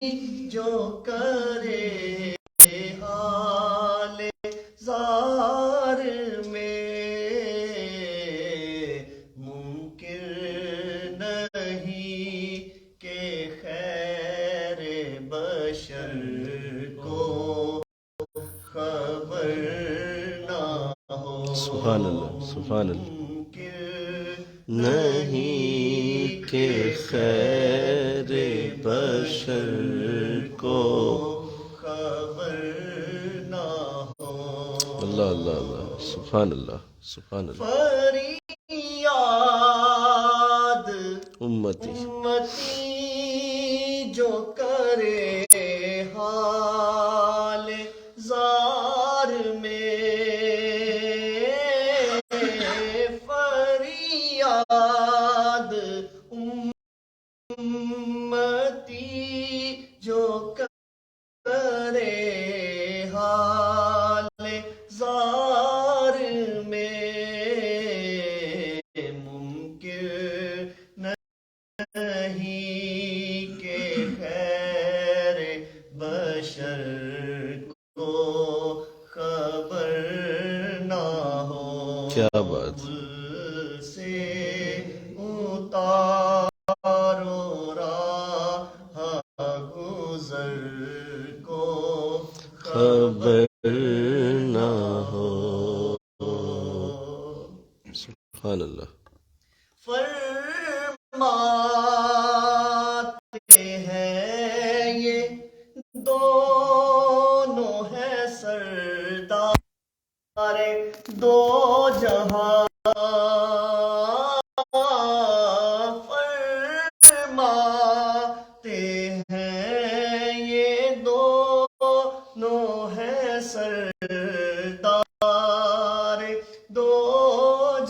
جو کرے حال زار میں ممکن نہیں کہ خیر بشر کو خبر نہ ہو. سبحان اللہ سبحان اللہ. نہیں کہ خیر بشر کو خبر نہ ہو. اللہ اللہ اللہ. سبحان اللہ سبحان اللہ. فریاد امتی جو کرے حال زار میں فریاد امتی جو کرے حال زار میں ممکن نہیں کہ خیر بشر کو خبر نہ ہو. کیا بات. سے اتارو راہ گزر کو خبر نہ ہو. سبحان اللہ. فرماتے ہیں یہ دونوں ہیں سردار دو جہاں. فرماتے ہیں یہ دونوں ہیں سردار دو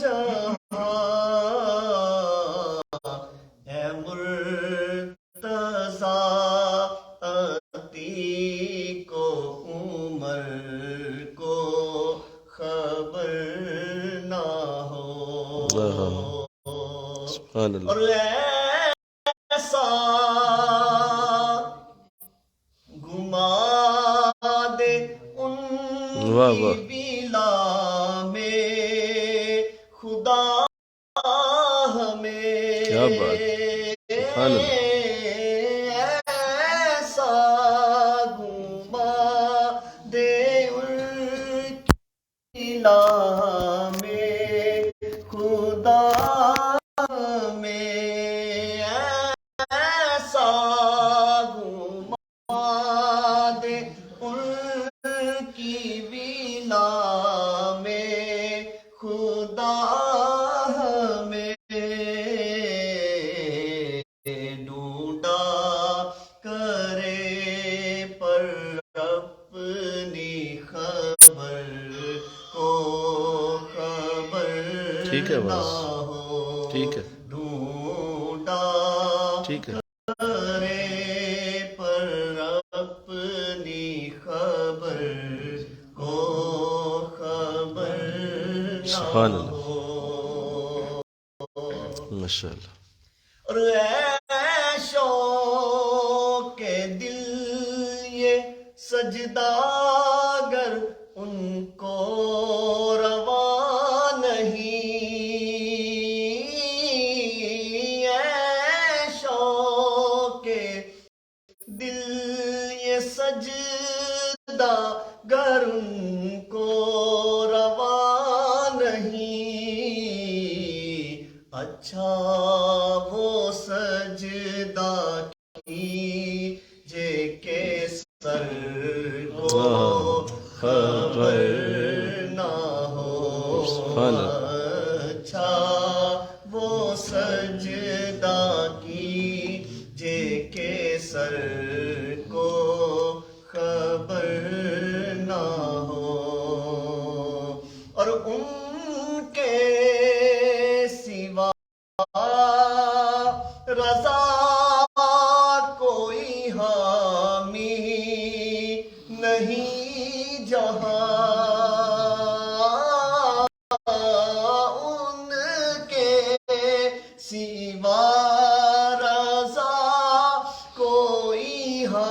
جہاں. اے مرتضیٰ عتیق و عمر کو خبر نہ ہو. سبحان اللہ. اور ایسا گھما دے ان کی بلا میں خدا ہمیں. کیا بات. سبحان اللہ. ایسا گھما دے ان کی بلا میں خدا ہمیں. ایسا گھما دے ان کی بلا میں خدا ہمیں. ڈھونڈا کرے پر اپنی خبر کو خبر ٹھیک ہے نہ بس. ہو. ٹھیک ہے ڈھونڈا ٹھیک ہے. کرے پر اپنی خبر کو خبر نہ سبحان اللہ. ہو. ماشاء اللہ. اور اے شوق دل یہ سجدہ گر ان کو روا نہیں. اے شوق دل یہ سجدہ گر ان کو روا نہیں. اچھا وہ سجدہ کیجے کہ سر کو خبر نہ ہو. سبحان اللہ. اچھا وہ سجدہ کیجے کہ سر کو خبر نہ ہو. اور ان کے سوا رضا کوئی حامی نہیں جہاں. ان کے سوا رضا کوئی حامی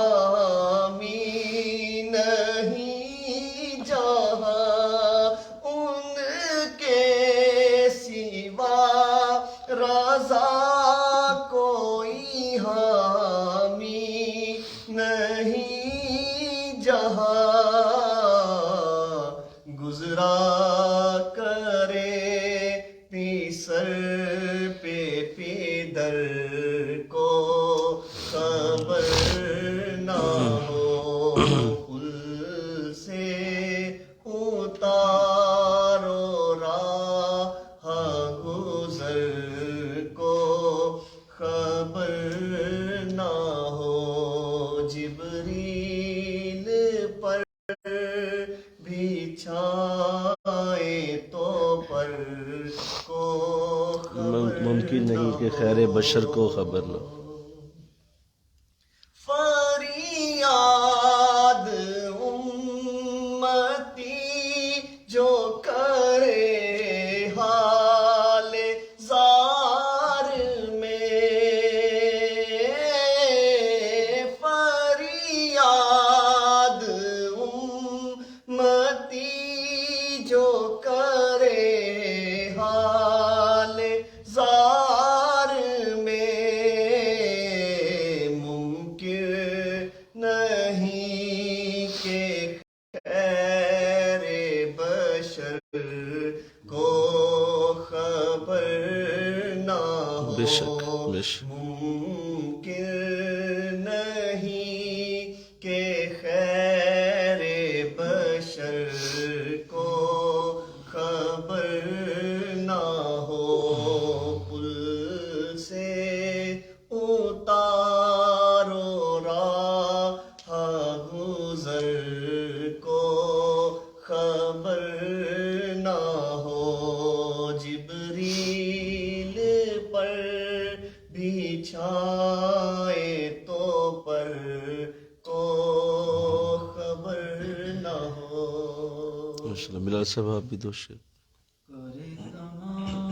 پل سے اتارو راہ گزر کو خبر نہ ہو جبریل پر بچھائے تو پر کو ممکن نہیں کہ خیر بشر کو خبر نہ ہو۔ فریاد امتی جو کرے حال زار میں، فریاد امتی جو کرے حال زار میں، ممکن نہیں کہ خیر بشر کو خبر نہ ہو، بے شک بے شک۔ ممکن نہیں کہ خیر بشر کو خبر نہ ہو، پل سے اتارو راہ گزر کو خبر نہ ہو جبریل پر بچھائے تو پر کو خبر نہ ہو۔ ماشاءاللہ بلال صاحب آپ بھی دو شعر۔ کرے تمام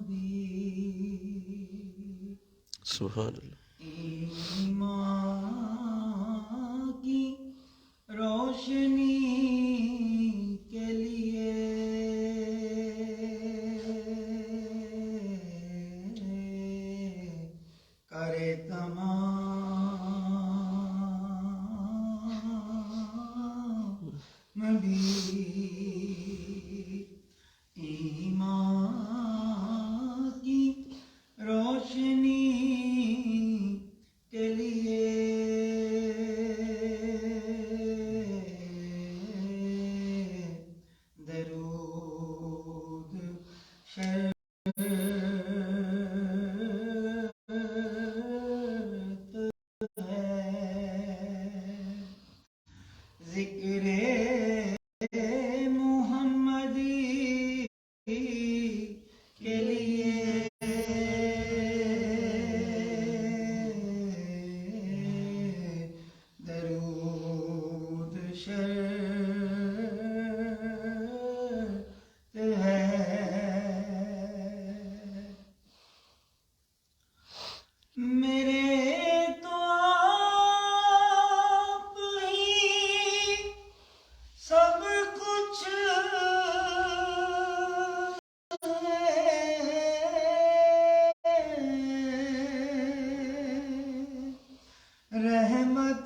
بھی سبحان اللہ۔ ایمان کی روشنی کے لیے کرے تمام بھی ایمان کی روشنی کے لیے درود شرط ہے، ذکر محمدی کے لیے درود شرط ہے، میرے تو آپ ہی سب کچھ رحمت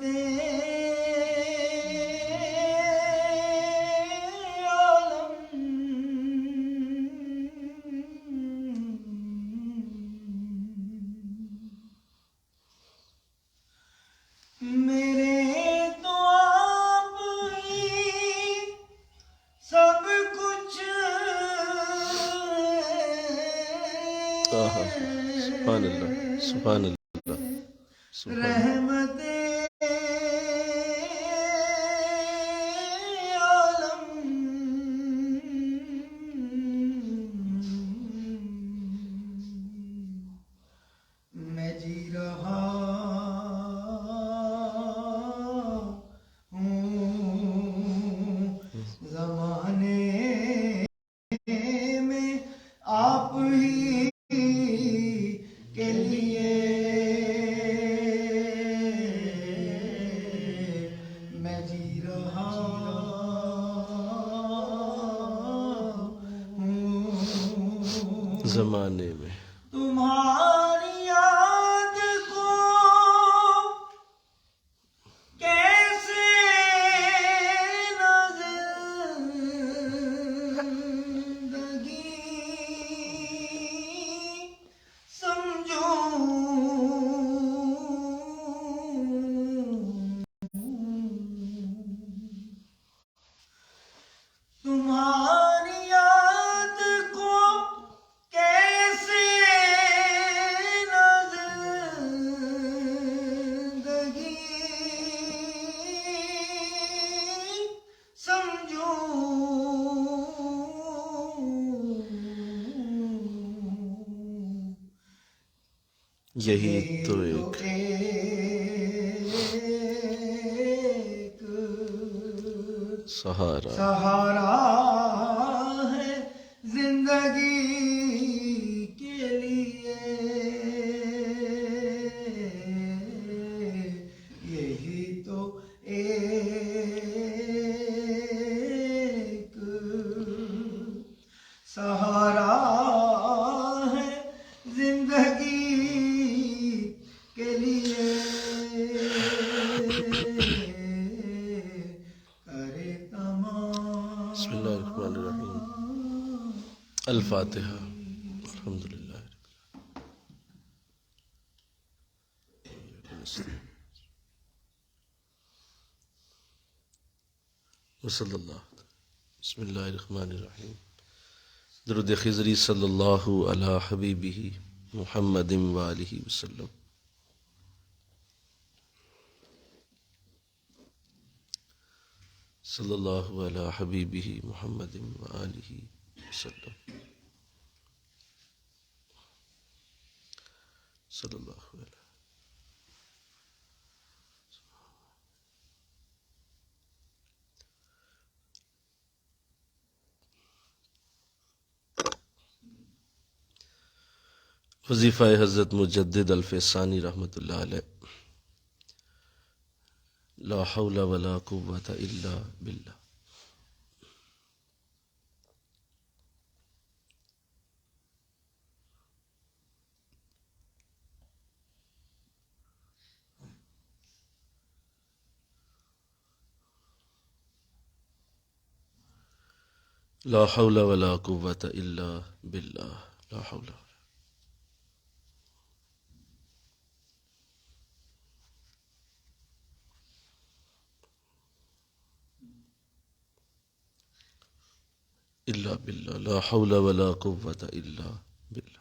میرے تو آپ ہی سب کچھ آہا سبحان اللہ سبحان اللہ سبحان اللہ۔ رحمت عالم میں جی رہا ہوں زمانے میں آپ ہی کے لیے، میں جی رہا ہوں زمانے میں تمہاری یاد کو کیسے نہ زندگی سمجھوں یہی تو ایک ایک سہارا سہارا ہے زندگی کے لیے، یہی تو ایک سہارا ہے زندگی کے لیے، کرے تمام بسم اللہ الرحمن الرحیم الفاتحہ الحمدللہ وصلی اللہ بسم اللہ الرحمن الرحیم درود خضری صلی اللہ علی حبیبہ محمد وآلہ وسلم صلی اللہ علی حبیبہ محمد وآلہ وسلم صلی اللہ علیہ وظیفہ حضرت مجدد الفیسانی رحمۃ اللہ علیہ لا حول ولا قوة الا باللہ لا حول ولا قوة الا باللہ لا حول الا باللہ لا حول ولا قوة الا باللہ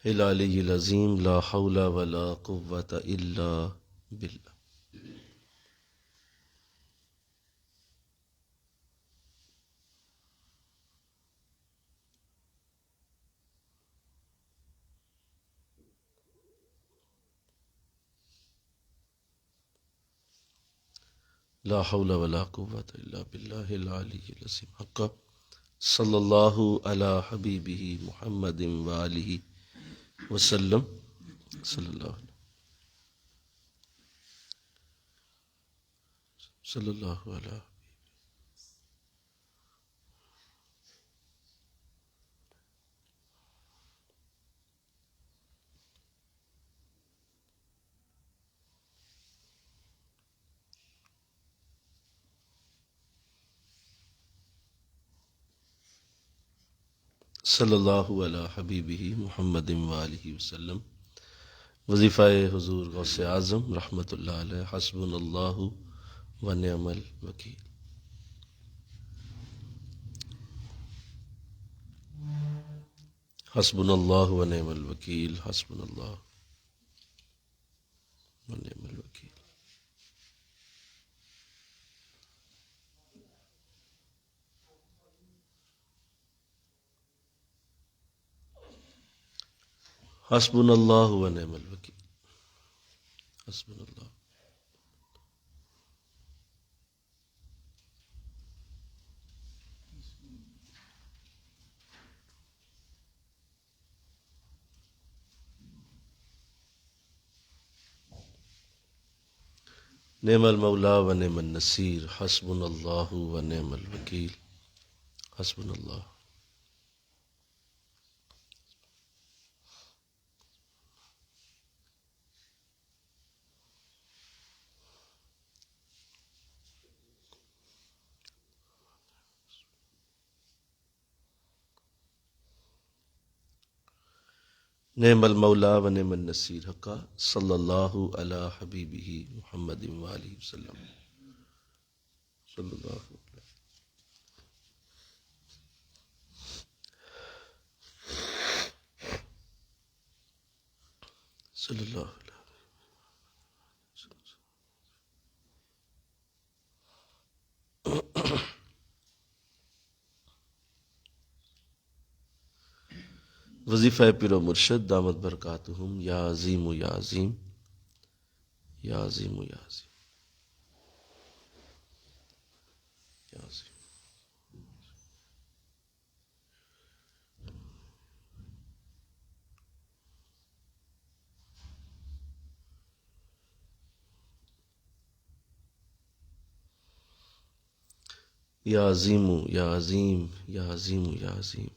العلی العظیم لا حول ولا قوة الا باللہ لا حول ولا قوة الا باللہ العلی العظیم حق صلی اللہ علی حبیبہ محمد وآلہ وسلم صلی اللہ علیہ صلی اللہ علیہ صلی اللہ علی حبیبہ محمد وآلہ وسلم وظیفہ حضور غوث اعظم رحمۃ اللہ علیہ حسبنا اللہ ونعم الوکیل حسبنا اللہ ونعم الوکیل حسبنا اللہ ونعم الوکیل حسبنا اللہ ونعم الوکیل حسبنا اللہ نعم المولا ونعم النصیر حسبنا اللہ ونعم الوکیل حسبنا اللہ نعم المولا ونعم النصیر حقا صلی اللہ علی حبیبہ محمد وآلہ وسلم صلی اللہ علیہ صلی اللہ علیہ وظیفہ پیر و مرشد دامت برکاتہم، یا عظیم و یا عظیم، یا عظیم و یا عظیم، یا عظیم۔ یا عظیم یا عظیم، یا عظیم یا عظیم۔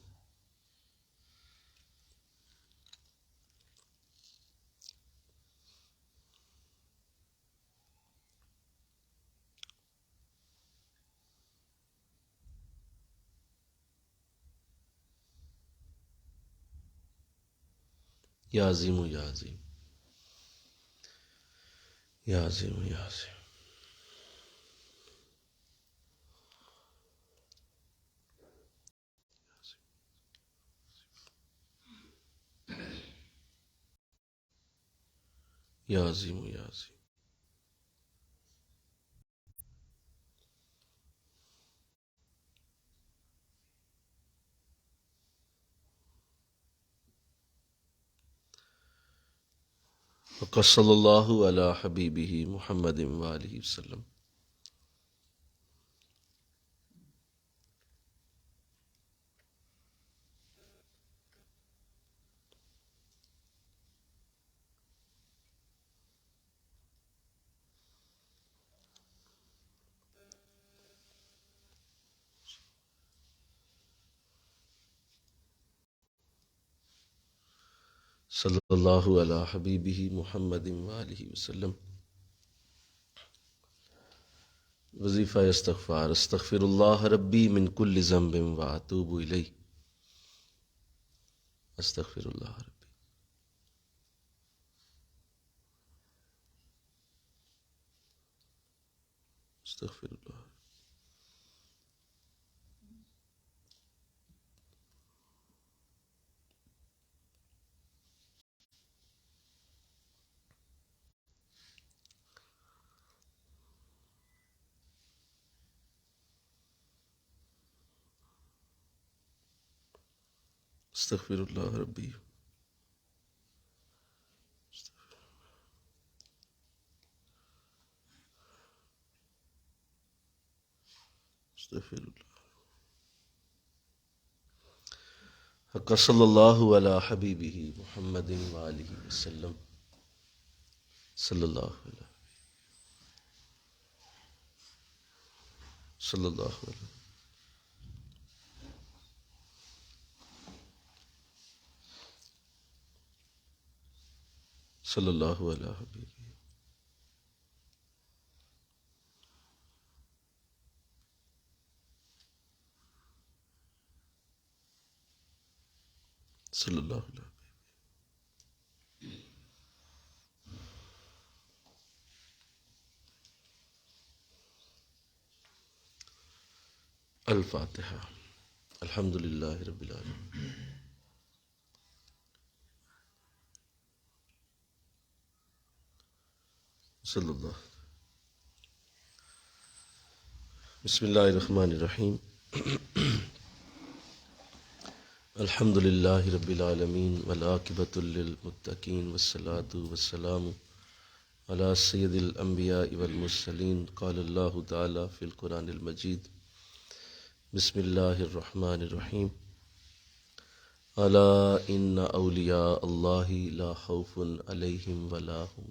یا عظیم یا عظیم، یا عظیم یا عظیم۔ یا عظیم یا عظیم۔ وقد صلی اللہ علی حبیبہ محمد وآلہ وسلم۔ صلی اللہ علی حبیبہ محمد وآلہ وسلم۔ وظیفہ استغفار، استغفر اللہ ربی من کل ذنب واتوب الیہ، استغفر اللہ ربی۔ استغفر اللہ۔ استغفر اللہ ربی۔ استغفر اللہ۔ حق صلی اللہ علی حبیبہ محمد وآلہ وسلم، صلی اللہ علیہ، صلی اللہ علیہ، صلی اللہ علیہ حبیبہ۔ صلی اللہ علیہ۔ الفاتحہ۔ الحمد للہ رب العالمین۔ صلی اللہ۔ بسم اللہ الرحمن الرحیم۔ الحمد للہ رب العالمین والعاقبۃ للمتقین والصلاۃ والسلام علی سید الانبیاء والمرسلین۔ قال اللہ تعالی فی القرآن المجید، بسم اللہ الرحمن الرحیم، الا ان اولیاء اللہ لا خوف علیہم ولا هم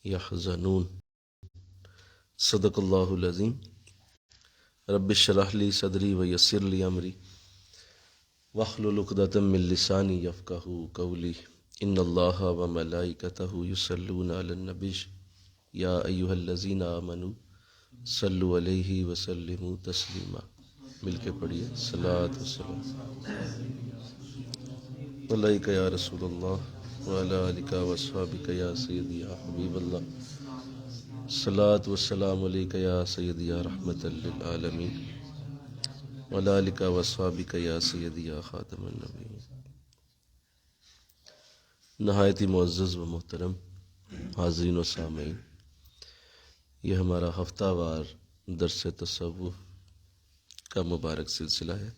یحزنون۔ صدق اللہ العظیم۔ رب اشرح لی صدری ویسر لی امری واحلل عقدۃ من لسانی یفقہوا قولی۔ ان اللہ وملائکتہ یصلون علی النبی یا ایھا الذین آمنوا صلوا علیہ وسلموا تسلیما۔ مل کے پڑھیے، صلاۃ وسلام علیک یا رسول اللہ وعلی آلک واصحابک یا سیدی یا حبیب اللہ۔ صلاۃ والسلام علیک یا سیدی یا رحمۃ للعالمین وعلی آلک واصحابک یا سیدی یا خاتم النبیین۔ نہایت ہی معزز و محترم حاضرین و سامعین، یہ ہمارا ہفتہ وار درس تصوف کا مبارک سلسلہ ہے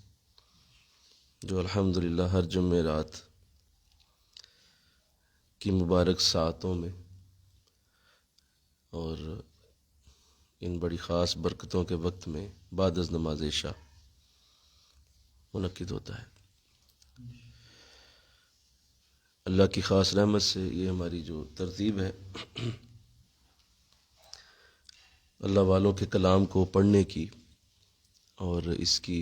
جو الحمدللہ ہر جمعہ رات کی مبارک ساعتوں میں اور ان بڑی خاص برکتوں کے وقت میں بعد از نماز عشاء منعقد ہوتا ہے۔ اللہ کی خاص رحمت سے یہ ہماری جو ترتیب ہے اللہ والوں کے کلام کو پڑھنے کی اور اس کی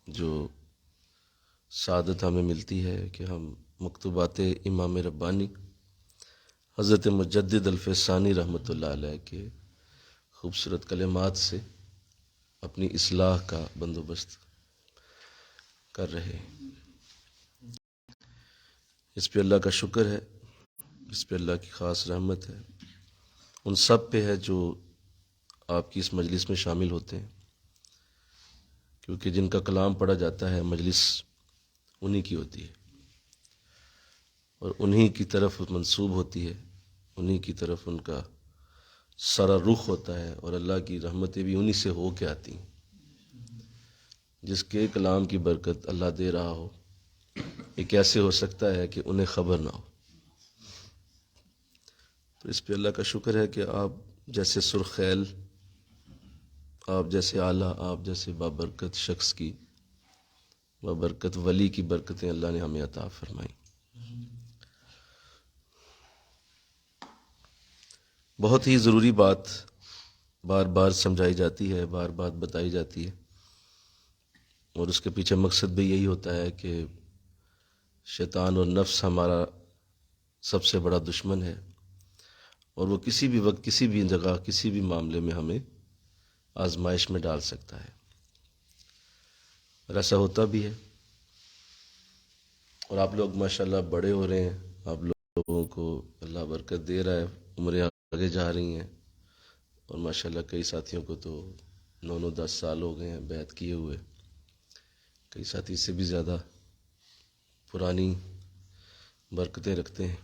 جو سعادت ہمیں ملتی ہے کہ ہم مکتوبات امام ربانی حضرت مجدد الفسانی رحمۃ اللہ علیہ کے خوبصورت کلمات سے اپنی اصلاح کا بندوبست کر رہے ہیں۔ اس پہ اللہ کا شکر ہے، اس پہ اللہ کی خاص رحمت ہے، ان سب پہ ہے جو آپ کی اس مجلس میں شامل ہوتے ہیں، کیونکہ جن کا کلام پڑھا جاتا ہے مجلس انہی کی ہوتی ہے اور انہی کی طرف منسوب ہوتی ہے، انہی کی طرف ان کا سارا رخ ہوتا ہے اور اللہ کی رحمتیں بھی انہی سے ہو کے آتی ہیں۔ جس کے کلام کی برکت اللہ دے رہا ہو، یہ کیسے ہو سکتا ہے کہ انہیں خبر نہ ہو؟ تو اس پہ اللہ کا شکر ہے کہ آپ جیسے سرخیل، آپ جیسے اعلیٰ، آپ جیسے بابرکت شخص کی، بابرکت ولی کی برکتیں اللہ نے ہمیں عطا فرمائی۔ بہت ہی ضروری بات بار بار سمجھائی جاتی ہے، بار بار بتائی جاتی ہے، اور اس کے پیچھے مقصد بھی یہی ہوتا ہے کہ شیطان اور نفس ہمارا سب سے بڑا دشمن ہے اور وہ کسی بھی وقت، کسی بھی جگہ، کسی بھی معاملے میں ہمیں آزمائش میں ڈال سکتا ہے، اور ایسا ہوتا بھی ہے۔ اور آپ لوگ ماشاءاللہ بڑے ہو رہے ہیں، آپ لوگوں کو اللہ برکت دے رہا ہے، عمریں آگے جا رہی ہیں، اور ماشاءاللہ کئی ساتھیوں کو تو 9-10 سال ہو گئے ہیں بیعت کیے ہوئے، کئی ساتھی اس سے بھی زیادہ پرانی برکتیں رکھتے ہیں۔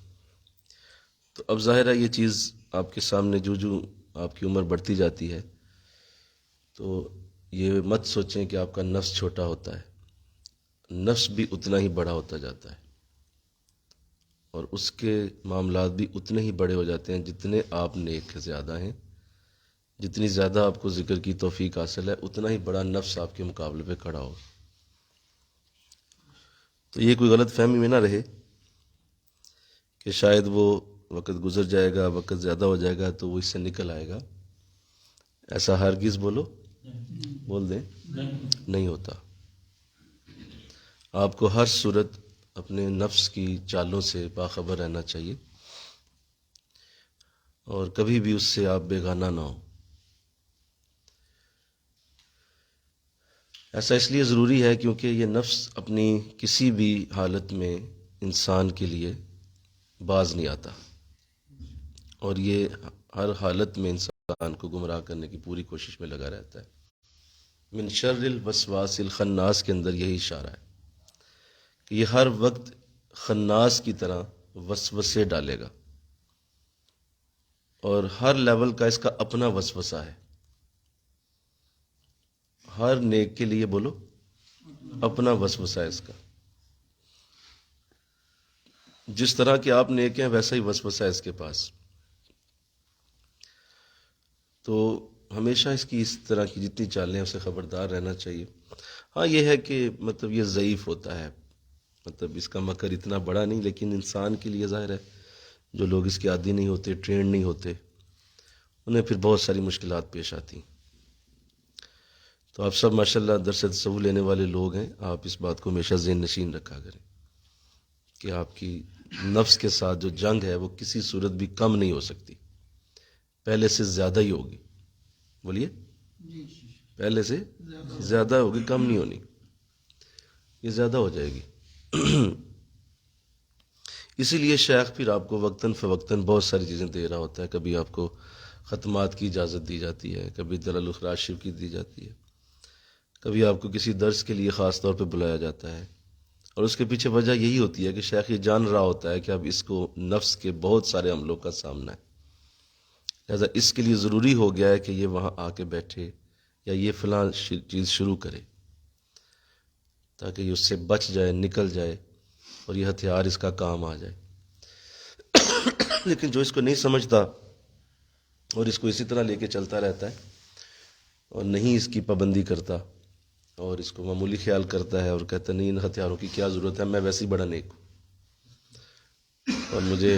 تو اب ظاہر ہے یہ چیز آپ کے سامنے جو آپ کی عمر بڑھتی جاتی ہے تو یہ مت سوچیں کہ آپ کا نفس چھوٹا ہوتا ہے، نفس بھی اتنا ہی بڑا ہوتا جاتا ہے اور اس کے معاملات بھی اتنے ہی بڑے ہو جاتے ہیں جتنے آپ نیک زیادہ ہیں، جتنی زیادہ آپ کو ذکر کی توفیق حاصل ہے اتنا ہی بڑا نفس آپ کے مقابلے پہ کھڑا ہوگا۔ تو یہ کوئی غلط فہمی میں نہ رہے کہ شاید وہ وقت گزر جائے گا، وقت زیادہ ہو جائے گا تو وہ اس سے نکل آئے گا، ایسا ہرگز بول دیں نہیں ہوتا۔ آپ کو ہر صورت اپنے نفس کی چالوں سے باخبر رہنا چاہیے اور کبھی بھی اس سے آپ بیگانہ نہ ہو۔ ایسا اس لیے ضروری ہے کیونکہ یہ نفس اپنی کسی بھی حالت میں انسان کے لیے باز نہیں آتا اور یہ ہر حالت میں انسان کو گمراہ کرنے کی پوری کوشش میں لگا رہتا ہے۔ من شر الوسواس الخناس کے اندر یہی اشارہ ہے کہ یہ ہر وقت خناس کی طرح وسوسے ڈالے گا اور ہر لیول کا اس کا اپنا وسوسہ ہے۔ ہر نیک کے لیے بولو اپنا وسوسہ ہے اس کا، جس طرح کہ آپ نیک ہیں ویسا ہی وسوسہ ہے اس کے پاس۔ تو ہمیشہ اس کی اس طرح کی جتنی چالیں ہیں اسے خبردار رہنا چاہیے۔ ہاں یہ ہے کہ مطلب یہ ضعیف ہوتا ہے، مطلب اس کا مکر اتنا بڑا نہیں، لیکن انسان کے لیے ظاہر ہے جو لوگ اس کے عادی نہیں ہوتے، ٹرینڈ نہیں ہوتے، انہیں پھر بہت ساری مشکلات پیش آتی ہیں۔ تو آپ سب ماشاءاللہ درس تصوف لینے والے لوگ ہیں، آپ اس بات کو ہمیشہ ذہن نشین رکھا کریں کہ آپ کی نفس کے ساتھ جو جنگ ہے وہ کسی صورت بھی کم نہیں ہو سکتی، پہلے سے زیادہ ہی ہوگی۔ بولیے پہلے سے زیادہ ہوگی، کم نہیں ہونی، یہ زیادہ ہو جائے گی۔ اسی لیے شیخ پھر آپ کو وقتاً فوقتاً بہت ساری چیزیں دے رہا ہوتا ہے، کبھی آپ کو ختمات کی اجازت دی جاتی ہے، کبھی دلال الاخراج شریف کی دی جاتی ہے، کبھی آپ کو کسی درس کے لیے خاص طور پہ بلایا جاتا ہے، اور اس کے پیچھے وجہ یہی ہوتی ہے کہ شیخ یہ جان رہا ہوتا ہے کہ اب اس کو نفس کے بہت سارے عملوں کا سامنا ہے، لہذا اس کے لیے ضروری ہو گیا ہے کہ یہ وہاں آ کے بیٹھے یا یہ فلاں چیز شروع کرے تاکہ یہ اس سے بچ جائے، نکل جائے اور یہ ہتھیار اس کا کام آ جائے۔ لیکن جو اس کو نہیں سمجھتا اور اس کو اسی طرح لے کے چلتا رہتا ہے اور نہیں اس کی پابندی کرتا اور اس کو معمولی خیال کرتا ہے اور کہتا نہیں ان ہتھیاروں کی کیا ضرورت ہے، میں ویسے ہی بڑا نیک ہوں اور مجھے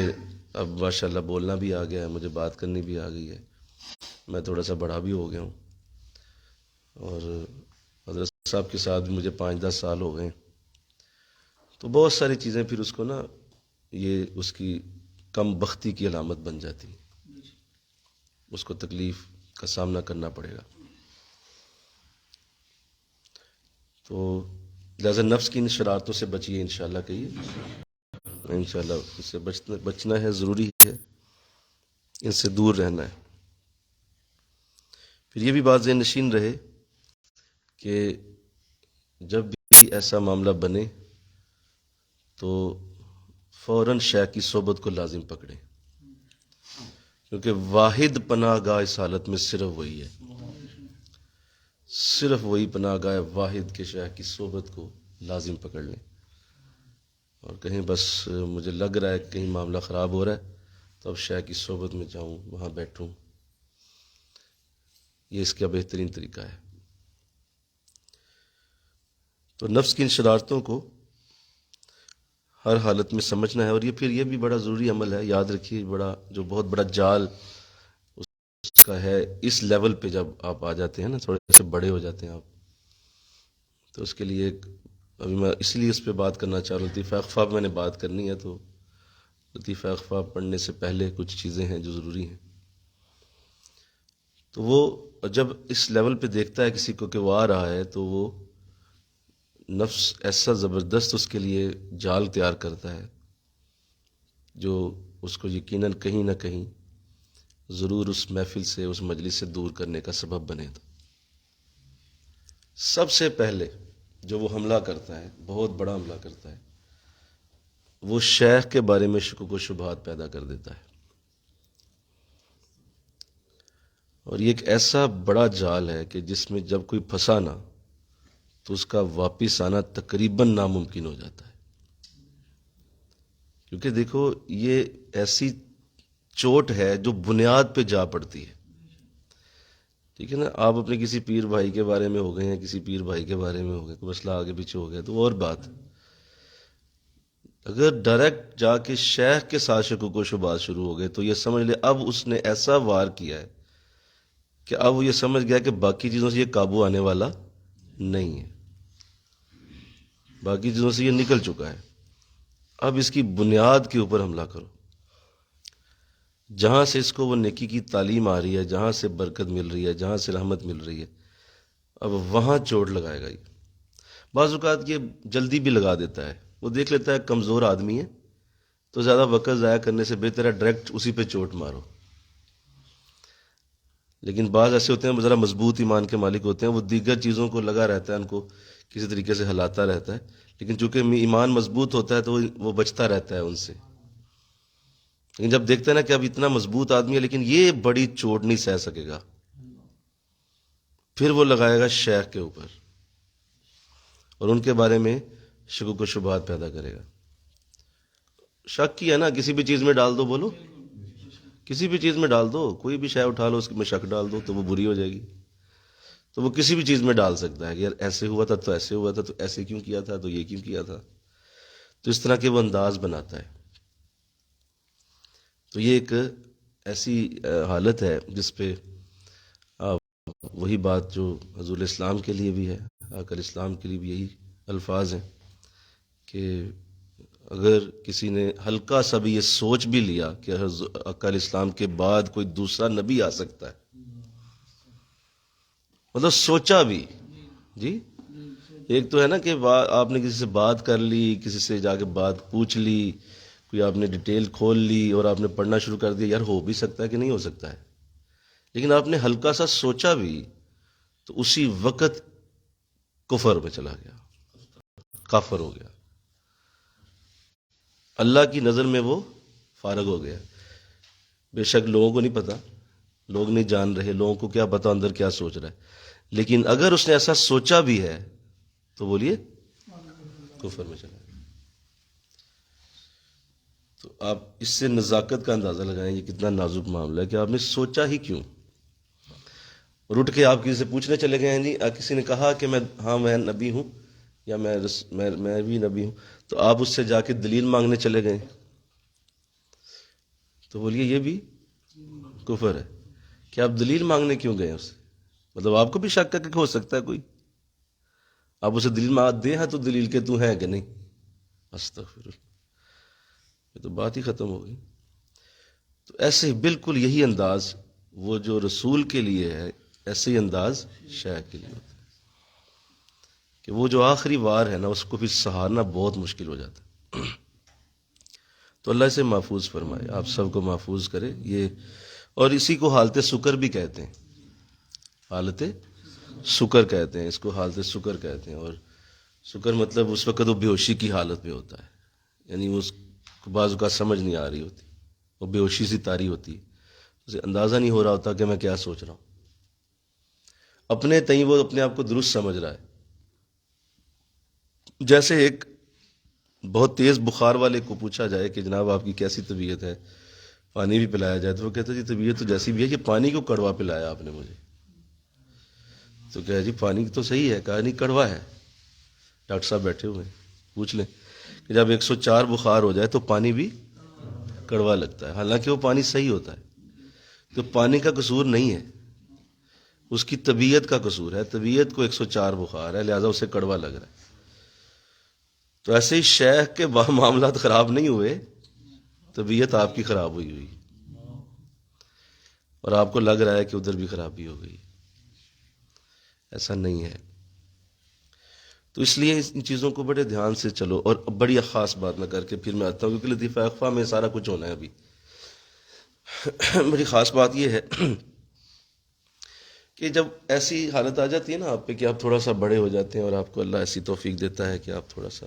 اب ماشاءاللہ بولنا بھی آ گیا ہے، مجھے بات کرنی بھی آ گئی ہے، میں تھوڑا سا بڑا بھی ہو گیا ہوں اور حضرت صاحب کے ساتھ بھی مجھے 5-10 سال ہو گئے ہیں، تو بہت ساری چیزیں پھر اس کو نا یہ اس کی کم بختی کی علامت بن جاتی، اس کو تکلیف کا سامنا کرنا پڑے گا۔ تو لہذا نفس کی ان شرارتوں سے بچیے انشاءاللہ، کہیے انشاءاللہ اس سے بچنا ہے، ضروری ہے، ان سے دور رہنا ہے۔ پھر یہ بھی بات ذہن نشین رہے کہ جب بھی ایسا معاملہ بنے تو فوراً شیخ کی صحبت کو لازم پکڑیں، کیونکہ واحد پناہ گاہ اس حالت میں صرف وہی ہے، صرف وہی پناہ گاہ واحد کے شیخ کی صحبت کو لازم پکڑ لیں، اور کہیں بس مجھے لگ رہا ہے کہ کہیں معاملہ خراب ہو رہا ہے تو اب شیخ کی صحبت میں جاؤں، وہاں بیٹھوں، یہ اس کا بہترین طریقہ ہے۔ تو نفس کی ان شرارتوں کو ہر حالت میں سمجھنا ہے، اور یہ پھر یہ بھی بڑا ضروری عمل ہے، یاد رکھیے، جو بہت بڑا جال اس کا ہے، اس لیول پہ جب آپ آ جاتے ہیں نا، تھوڑے سے بڑے ہو جاتے ہیں آپ، تو اس کے لیے ابھی میں اس لیے اس پہ بات کرنا چاہ رہا ہوں، لطیفہ اخفاء میں نے بات کرنی ہے، تو لطیفہ اخفاء پڑھنے سے پہلے کچھ چیزیں ہیں جو ضروری ہیں۔ تو وہ جب اس لیول پہ دیکھتا ہے کسی کو کہ وہ آ رہا ہے، تو وہ نفس ایسا زبردست اس کے لیے جال تیار کرتا ہے جو اس کو یقیناً کہیں نہ کہیں ضرور اس محفل سے، اس مجلس سے دور کرنے کا سبب بنے گا۔ سب سے پہلے جو وہ حملہ کرتا ہے، بہت بڑا حملہ کرتا ہے، وہ شیخ کے بارے میں شکوک و شبہات پیدا کر دیتا ہے، اور یہ ایک ایسا بڑا جال ہے کہ جس میں جب کوئی پھنسا نا تو اس کا واپس آنا تقریباً ناممکن ہو جاتا ہے، کیونکہ دیکھو یہ ایسی چوٹ ہے جو بنیاد پہ جا پڑتی ہے، ٹھیک ہے نا۔ آپ اپنے کسی پیر بھائی کے بارے میں ہو گئے ہیں، کسی پیر بھائی کے بارے میں ہو گئے، کوئی مسئلہ آگے پیچھے ہو گیا تو اور بات، اگر ڈائریکٹ جا کے شیخ کے ساتھ شکوک و شبہات شروع ہو گئے تو یہ سمجھ لے اب اس نے ایسا وار کیا ہے کہ اب وہ یہ سمجھ گیا کہ باقی چیزوں سے یہ قابو آنے والا نہیں ہے، باقی چیزوں سے یہ نکل چکا ہے، اب اس کی بنیاد کے اوپر حملہ کرو، جہاں سے اس کو وہ نیکی کی تعلیم آ رہی ہے، جہاں سے برکت مل رہی ہے، جہاں سے رحمت مل رہی ہے، اب وہاں چوٹ لگائے گا۔ یہ بعض اوقات یہ جلدی بھی لگا دیتا ہے، وہ دیکھ لیتا ہے کمزور آدمی ہے تو زیادہ وقت ضائع کرنے سے بہتر ہے ڈائریکٹ اسی پہ چوٹ مارو، لیکن بعض ایسے ہوتے ہیں ذرا مضبوط ایمان کے مالک ہوتے ہیں، وہ دیگر چیزوں کو لگا رہتا ہے، ان کو کسی طریقے سے ہلاتا رہتا ہے، لیکن چونکہ ایمان مضبوط ہوتا ہے تو وہ بچتا رہتا ہے ان سے، لیکن جب دیکھتا ہے نا کہ اب اتنا مضبوط آدمی ہے لیکن یہ بڑی چوٹ نہیں سہ سکے گا، پھر وہ لگائے گا شیخ کے اوپر اور ان کے بارے میں شکوک و شبہات پیدا کرے گا۔ شک کی ہے نا، کسی بھی چیز میں ڈال دو، بولو کسی بھی چیز میں ڈال دو، کوئی بھی شے اٹھا لو اس میں شک ڈال دو تو وہ بری ہو جائے گی، تو وہ کسی بھی چیز میں ڈال سکتا ہے کہ یار ایسے ہوا تھا تو ایسے ہوا تھا، تو ایسے کیوں کیا تھا، تو یہ کیوں کیا تھا، تو اس طرح کے وہ انداز بناتا ہے۔ تو یہ ایک ایسی حالت ہے جس پہ وہی بات جو حضور اسلام کے لیے بھی ہے، آقا اسلام کے لیے بھی یہی الفاظ ہیں کہ اگر کسی نے ہلکا سا بھی یہ سوچ بھی لیا کہ آقا اسلام کے بعد کوئی دوسرا نبی آ سکتا ہے، مطلب سوچا بھی، جی ایک تو ہے نا کہ آپ نے کسی سے بات کر لی، کسی سے جا کے بات پوچھ لی، کوئی آپ نے ڈیٹیل کھول لی اور آپ نے پڑھنا شروع کر دیا، یار ہو بھی سکتا ہے کہ نہیں ہو سکتا ہے، لیکن آپ نے ہلکا سا سوچا بھی تو اسی وقت کفر میں چلا گیا، کافر ہو گیا، اللہ کی نظر میں وہ فارغ ہو گیا. بے شک لوگوں کو نہیں پتا، لوگ نہیں جان رہے، لوگوں کو کیا پتا اندر کیا سوچ رہا ہے، لیکن اگر اس نے ایسا سوچا بھی ہے تو بولیے کفر میں چلا گیا. تو آپ اس سے نزاکت کا اندازہ لگائیں یہ کتنا نازک معاملہ ہے کہ آپ نے سوچا ہی کیوں. اور اٹھ کے آپ کسی سے پوچھنے چلے گئے ہیں جی کسی نے کہا کہ میں نبی ہوں یا میں بھی نبی ہوں، تو آپ اس سے جا کے دلیل مانگنے چلے گئے تو بولیے یہ بھی کفر ہے. کہ آپ دلیل مانگنے کیوں گئے اس سے؟ مطلب آپ کو بھی شک کہ ہو سکتا ہے کوئی آپ اسے دلیل مانگ دے ہیں تو دلیل کے تو ہیں کہ نہیں. استغفر اللہ، یہ تو بات ہی ختم ہو گئی. تو ایسے ہی بالکل یہی انداز وہ جو رسول کے لیے ہے، ایسے ہی انداز شیع کے لیے ہوتا ہے کہ وہ جو آخری وار ہے نا اس کو بھی سہارنا بہت مشکل ہو جاتا ہے. تو اللہ اسے محفوظ فرمائے، آپ سب کو محفوظ کرے. یہ اور اسی کو حالت سکر بھی کہتے ہیں، حالت سکر کہتے ہیں اس کو، حالت سکر کہتے ہیں. اور سکر مطلب اس وقت وہ بے ہوشی کی حالت میں ہوتا ہے، یعنی اس کو بعض اوقات سمجھ نہیں آ رہی ہوتی، وہ بے ہوشی سی طاری ہوتی ہے، اسے اندازہ نہیں ہو رہا ہوتا کہ میں کیا سوچ رہا ہوں. اپنے تئیں وہ اپنے آپ کو درست سمجھ رہا ہے. جیسے ایک بہت تیز بخار والے کو پوچھا جائے کہ جناب آپ کی کیسی طبیعت ہے، پانی بھی پلایا جائے تو وہ کہتا ہے جی طبیعت تو جیسی بھی ہے، یہ پانی کو کڑوا پلایا آپ نے مجھے. تو کہا جی پانی تو صحیح ہے، کہا نہیں کڑوا ہے. ڈاکٹر صاحب بیٹھے ہوئے ہیں، پوچھ لیں کہ جب 104 بخار ہو جائے تو پانی بھی کڑوا لگتا ہے، حالانکہ وہ پانی صحیح ہوتا ہے. تو پانی کا قصور نہیں ہے، اس کی طبیعت کا قصور ہے. طبیعت کو 104 بخار ہے لہذا اسے کڑوا لگ رہا ہے. تو ایسے ہی شیخ کے معاملات خراب نہیں ہوئے، طبیعت آپ کی خراب ہوئی اور آپ کو لگ رہا ہے کہ ادھر بھی خرابی ہو گئی. ایسا نہیں ہے. تو اس لیے ان چیزوں کو بڑے دھیان سے چلو. اور بڑی خاص بات میں کر کے پھر میں آتا ہوں کیونکہ لطیفہ اخفا میں سارا کچھ ہونا ہے. ابھی بڑی خاص بات یہ ہے کہ جب ایسی حالت آ جاتی ہے نا آپ پہ کہ آپ تھوڑا سا بڑے ہو جاتے ہیں اور آپ کو اللہ ایسی توفیق دیتا ہے کہ آپ تھوڑا سا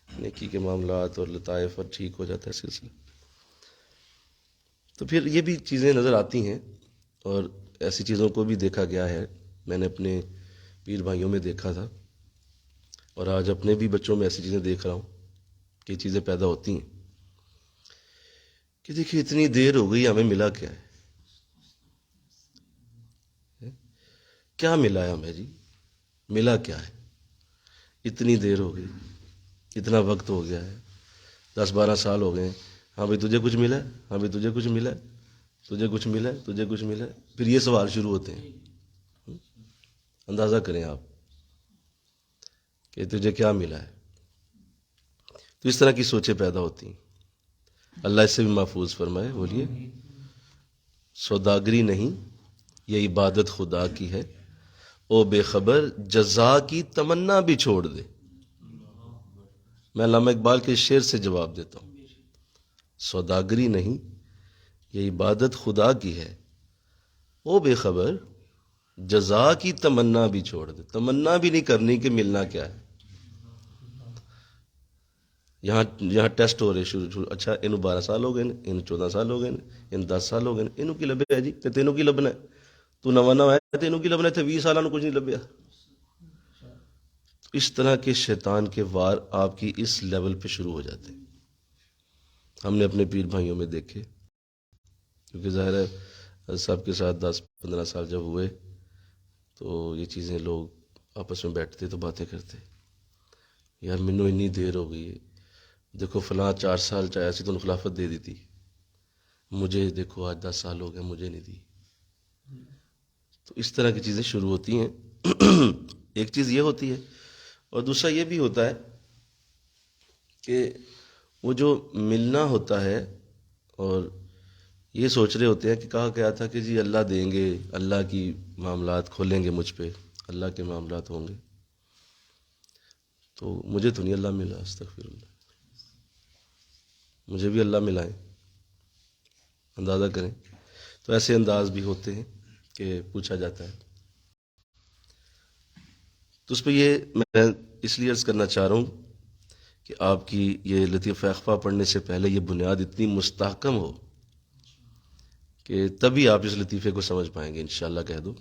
نیکی کے معاملات اور لطائف اور ٹھیک ہو جاتا ہے سلسلہ، تو پھر یہ بھی چیزیں نظر آتی ہیں. اور ایسی چیزوں کو بھی دیکھا گیا ہے، میں نے اپنے پیر بھائیوں میں دیکھا تھا اور آج اپنے بھی بچوں میں ایسی چیزیں دیکھ رہا ہوں کہ یہ چیزیں پیدا ہوتی ہیں کہ دیکھیے اتنی دیر ہو گئی ہمیں ملا کیا ہے، کیا ملا ہے ہمیں جی، ملا کیا ہے، اتنی دیر ہو گئی، اتنا وقت ہو گیا ہے، 10-12 سال ہو گئے ہیں. ہاں بھائی تجھے کچھ ملا ہے، ہاں بھائی تجھے کچھ ملا ہے، تجھے کچھ ملا ہے، تجھے کچھ ملا ہے. پھر یہ سوال شروع ہوتے ہیں. اندازہ کریں آپ کہ تجھے کیا ملا ہے. تو اس طرح کی سوچیں پیدا ہوتی ہیں. اللہ اس سے بھی محفوظ فرمائے. بولیے سوداگری نہیں یہ عبادت خدا کی ہے، او بے خبر جزا کی تمنا بھی چھوڑ دے. میں علامہ اقبال کے شعر سے جواب دیتا ہوں، سوداگری نہیں یہ عبادت خدا کی ہے، او بے خبر جزا کی تمنا بھی چھوڑ دے. تمنا بھی نہیں کرنی کہ ملنا کیا ہے. یہاں ٹیسٹ ہو رہے شروع. اچھا انہوں 12 سال ہو گئے نے، انہوں 14 سال ہو گئے نے، انہوں 10 سال ہو گئے نے، انہوں کی لبے ہے جی تے تینوں کی لبنا ہے. تو نواں ہے تینوں کی لبنا ہے تے 20 سالوں کچھ نہیں لبیا. اس طرح کے شیطان کے وار آپ کی اس لیول پہ شروع ہو جاتے ہیں. ہم نے اپنے پیر بھائیوں میں دیکھے، کیونکہ ظاہر ہے سب کے ساتھ 10-15 سال جب ہوئے تو یہ چیزیں لوگ آپس میں بیٹھتے تو باتیں کرتے، یار منو اتنی دیر ہو گئی ہے، دیکھو فلاں 4 سال چاہے سی تو خلافت دے دی تھی، مجھے دیکھو آج 10 سال ہو گئے مجھے نہیں دی. تو اس طرح کی چیزیں شروع ہوتی ہیں. ایک چیز یہ ہوتی ہے اور دوسرا یہ بھی ہوتا ہے کہ وہ جو ملنا ہوتا ہے اور یہ سوچ رہے ہوتے ہیں کہ کہا گیا تھا کہ جی اللہ دیں گے، اللہ کی معاملات کھولیں گے مجھ پہ، اللہ کے معاملات ہوں گے، تو مجھے تو نہیں اللہ ملا. استغفر اللہ، مجھے بھی اللہ ملائیں. اندازہ کریں. تو ایسے انداز بھی ہوتے ہیں کہ پوچھا جاتا ہے. تو اس پہ یہ میں اس لیے عرض کرنا چاہ رہا ہوں کہ آپ کی یہ لطیفہ اخفا پڑھنے سے پہلے یہ بنیاد اتنی مستحکم ہو کہ تبھی آپ اس لطیفے کو سمجھ پائیں گے، انشاءاللہ کہہ دو.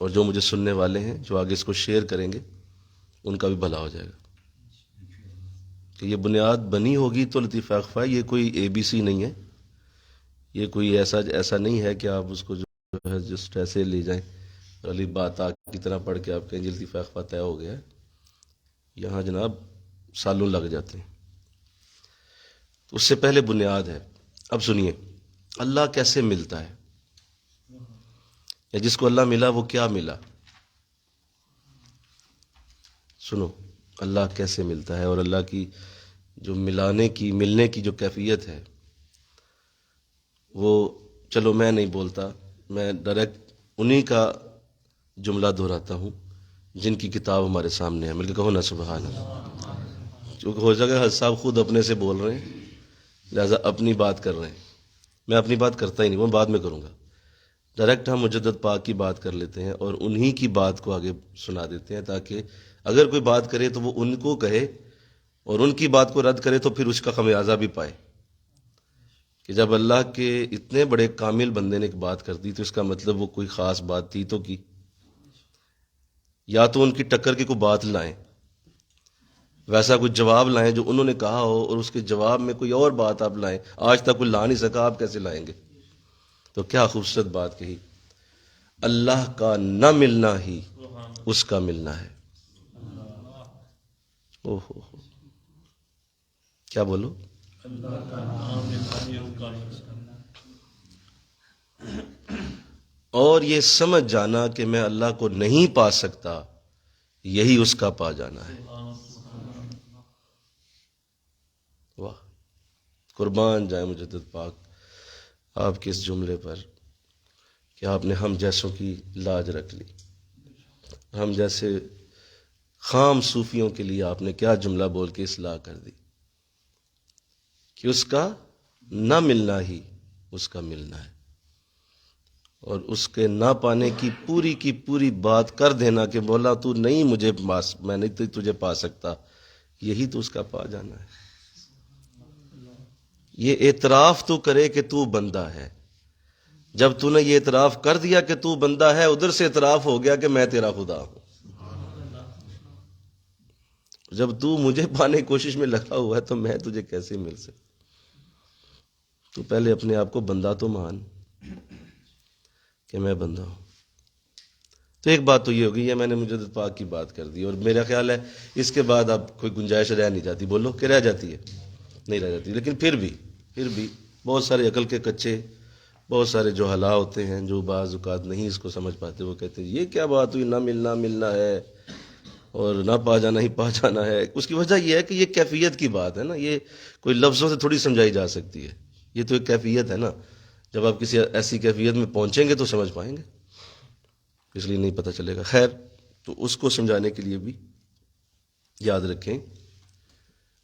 اور جو مجھے سننے والے ہیں جو آگے اس کو شیئر کریں گے ان کا بھی بھلا ہو جائے گا کہ یہ بنیاد بنی ہوگی تو لطیفہ اخفا. یہ کوئی ABC نہیں ہے، یہ کوئی ایسا نہیں ہے کہ آپ اس کو جو ہے جسٹ ایسے لے جائیں اور علی بات کی طرح پڑھ کے آپ کہیں جی لطیفہ اخفا طے ہو گیا ہے. یہاں جناب سالوں لگ جاتے ہیں. تو اس سے پہلے بنیاد ہے. اب سنیے اللہ کیسے ملتا ہے، یا جس کو اللہ ملا وہ کیا ملا. سنو اللہ کیسے ملتا ہے، اور اللہ کی جو ملنے کی جو کیفیت ہے وہ چلو میں نہیں بولتا، میں ڈائریکٹ انہی کا جملہ دہراتا ہوں جن کی کتاب ہمارے سامنے ہے. مل کے کہو نا سبحان اللہ. کیونکہ ہو سکے حضرت صاحب خود اپنے سے بول رہے ہیں لہذا اپنی بات کر رہے ہیں. میں اپنی بات کرتا ہی نہیں، وہ بعد میں کروں گا. ڈائریکٹ ہم مجدد پاک کی بات کر لیتے ہیں اور انہی کی بات کو آگے سنا دیتے ہیں تاکہ اگر کوئی بات کرے تو وہ ان کو کہے اور ان کی بات کو رد کرے تو پھر اس کا خمیازہ بھی پائے کہ جب اللہ کے اتنے بڑے کامل بندے نے ایک بات کر دی تو اس کا مطلب وہ کوئی خاص بات تھی تو کی، یا تو ان کی ٹکر کی کوئی بات لائیں، ویسا کوئی جواب لائیں جو انہوں نے کہا ہو اور اس کے جواب میں کوئی اور بات آپ لائیں. آج تک کوئی لا نہیں سکا، آپ کیسے لائیں گے؟ تو کیا خوبصورت بات کہی. اللہ کا نہ ملنا ہی اس کا ملنا ہے. او ہو کیا بولو. اور یہ سمجھ جانا کہ میں اللہ کو نہیں پا سکتا، یہی اس کا پا جانا ہے. واہ، قربان جائے مجدد پاک آپ کے اس جملے پر کہ آپ نے ہم جیسوں کی لاج رکھ لی. ہم جیسے خام صوفیوں کے لیے آپ نے کیا جملہ بول کے اصلاح کر دی کہ اس کا نہ ملنا ہی اس کا ملنا ہے، اور اس کے نہ پانے کی پوری بات کر دینا کہ بولا تو نہیں مجھے میں نہیں تجھے پا سکتا، یہی تو اس کا پا جانا ہے. یہ اعتراف تو کرے کہ تو بندہ ہے. جب تو نے یہ اعتراف کر دیا کہ تو بندہ ہے، ادھر سے اعتراف ہو گیا کہ میں تیرا خدا ہوں. جب تو مجھے پانے کی کوشش میں لگا ہوا ہے تو میں تجھے کیسے مل سکتا. تو پہلے اپنے آپ کو بندہ تو مان کہ میں بندہ ہوں. تو ایک بات تو یہ ہوگی، یہ میں نے مجدد پاک کی بات کر دی اور میرا خیال ہے اس کے بعد اب کوئی گنجائش رہ نہیں جاتی. بولو کہ رہ جاتی ہے؟ نہیں رہ جاتی. لیکن پھر بھی بہت سارے عقل کے کچے، بہت سارے جو حلا ہوتے ہیں جو بعض اوقات نہیں اس کو سمجھ پاتے، وہ کہتے ہیں یہ کیا بات ہوئی، نہ ملنا ہے اور نہ پا جانا ہی پا جانا ہے. اس کی وجہ یہ ہے کہ یہ کیفیت کی بات ہے نا، یہ کوئی لفظوں سے تھوڑی سمجھائی جا سکتی ہے. یہ تو ایک کیفیت ہے نا، جب آپ کسی ایسی کیفیت میں پہنچیں گے تو سمجھ پائیں گے، اس لیے نہیں پتہ چلے گا. خیر، تو اس کو سمجھانے کے لیے بھی یاد رکھیں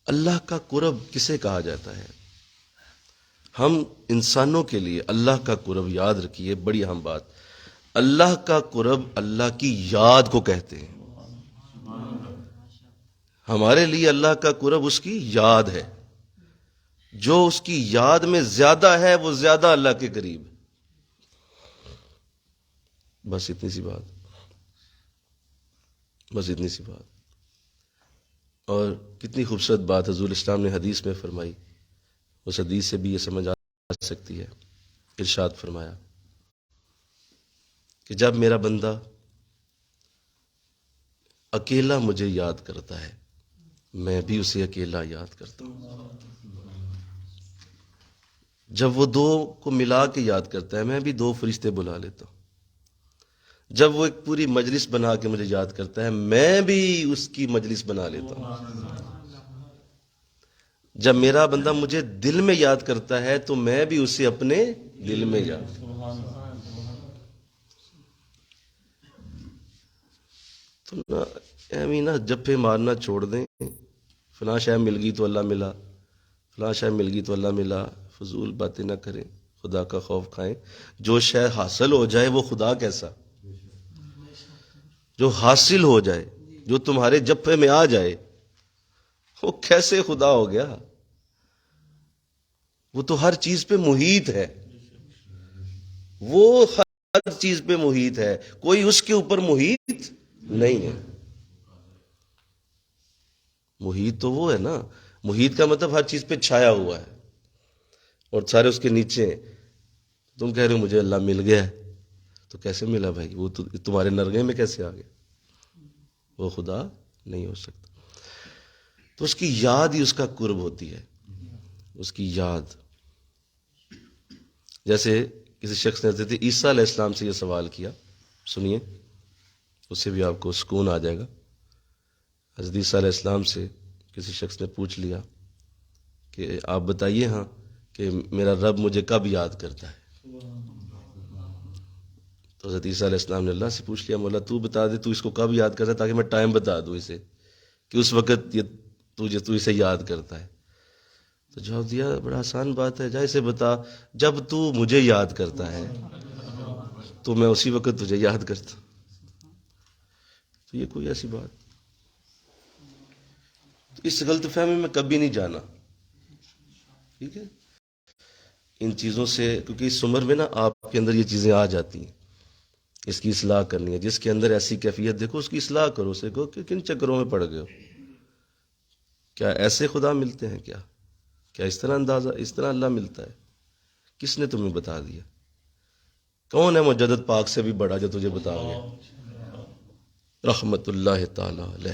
اللہ کا قرب کسے کہا جاتا ہے. ہم انسانوں کے لیے اللہ کا قرب یاد رکھیے، بڑی اہم بات. اللہ کا قرب اللہ کی یاد کو کہتے ہیں. ہمارے لیے اللہ کا قرب اس کی یاد ہے. جو اس کی یاد میں زیادہ ہے وہ زیادہ اللہ کے قریب. بس اتنی سی بات. اور کتنی خوبصورت بات حضور اسلام نے حدیث میں فرمائی، اس حدیث سے بھی یہ سمجھ آ سکتی ہے. ارشاد فرمایا کہ جب میرا بندہ اکیلا مجھے یاد کرتا ہے میں بھی اسے اکیلا یاد کرتا ہوں. جب وہ دو کو ملا کے یاد کرتا ہے میں بھی دو فرشتے بلا لیتا ہوں. جب وہ ایک پوری مجلس بنا کے مجھے یاد کرتا ہے میں بھی اس کی مجلس بنا لیتا ہوں. جب میرا بندہ مجھے دل میں یاد کرتا ہے تو میں بھی اسے اپنے دل میں یاد کرتا ہوں. تو نا جپے مارنا چھوڑ دیں، فلاں شے مل گئی تو اللہ ملا، فلاں شے مل گئی تو اللہ ملا. فضول باتیں نہ کریں، خدا کا خوف کھائیں. جو شے حاصل ہو جائے وہ خدا کیسا، جو حاصل ہو جائے جو تمہارے جپے میں آ جائے وہ کیسے خدا ہو گیا؟ وہ تو ہر چیز پہ محیط ہے، وہ ہر چیز پہ محیط ہے، کوئی اس کے اوپر محیط نہیں ہے۔ محیط تو وہ ہے نا، محیط کا مطلب ہر چیز پہ چھایا ہوا ہے اور سارے اس کے نیچے ہیں۔ تم کہہ رہے ہو مجھے اللہ مل گیا ہے، تو کیسے ملا بھائی؟ وہ تو تمہارے نرگے میں کیسے آ گیا؟ وہ خدا نہیں ہو سکتا۔ تو اس کی یاد ہی اس کا قرب ہوتی ہے، اس کی یاد۔ جیسے کسی شخص نے حضرت عیسیٰ علیہ السلام سے یہ سوال کیا، سنیے، اس سے بھی آپ کو سکون آ جائے گا۔ حضرت عیسیٰ علیہ السلام سے کسی شخص نے پوچھ لیا کہ آپ بتائیے ہاں کہ میرا رب مجھے کب یاد کرتا ہے؟ تو حضرت عیسیٰ علیہ السلام نے اللہ سے پوچھ لیا، مولا تو بتا دے تو اس کو کب یاد کرتا ہے تاکہ میں ٹائم بتا دوں اسے کہ اس وقت یہ تو اسے یاد کرتا ہے۔ تو جواب دیا، بڑا آسان بات ہے، جا اسے بتا جب تو مجھے یاد کرتا ہے تو میں اسی وقت تجھے یاد کرتا۔ تو یہ کوئی ایسی بات، تو اس غلط فہمی میں کبھی نہیں جانا، ٹھیک ہے؟ ان چیزوں سے، کیونکہ اس عمر میں نا آپ کے اندر یہ چیزیں آ جاتی ہیں، اس کی اصلاح کرنی ہے۔ جس کے اندر ایسی کیفیت دیکھو اس کی اصلاح کرو، اسے کہو کہ کن چکروں میں پڑ گئے ہو؟ کیا ایسے خدا ملتے ہیں؟ کیا اس طرح اندازہ، اس طرح اللہ ملتا ہے؟ کس نے تمہیں بتا دیا؟ کون ہے مجدد پاک سے بھی بڑا جو تجھے بتا گیا؟ رحمت اللہ تعالی علیہ۔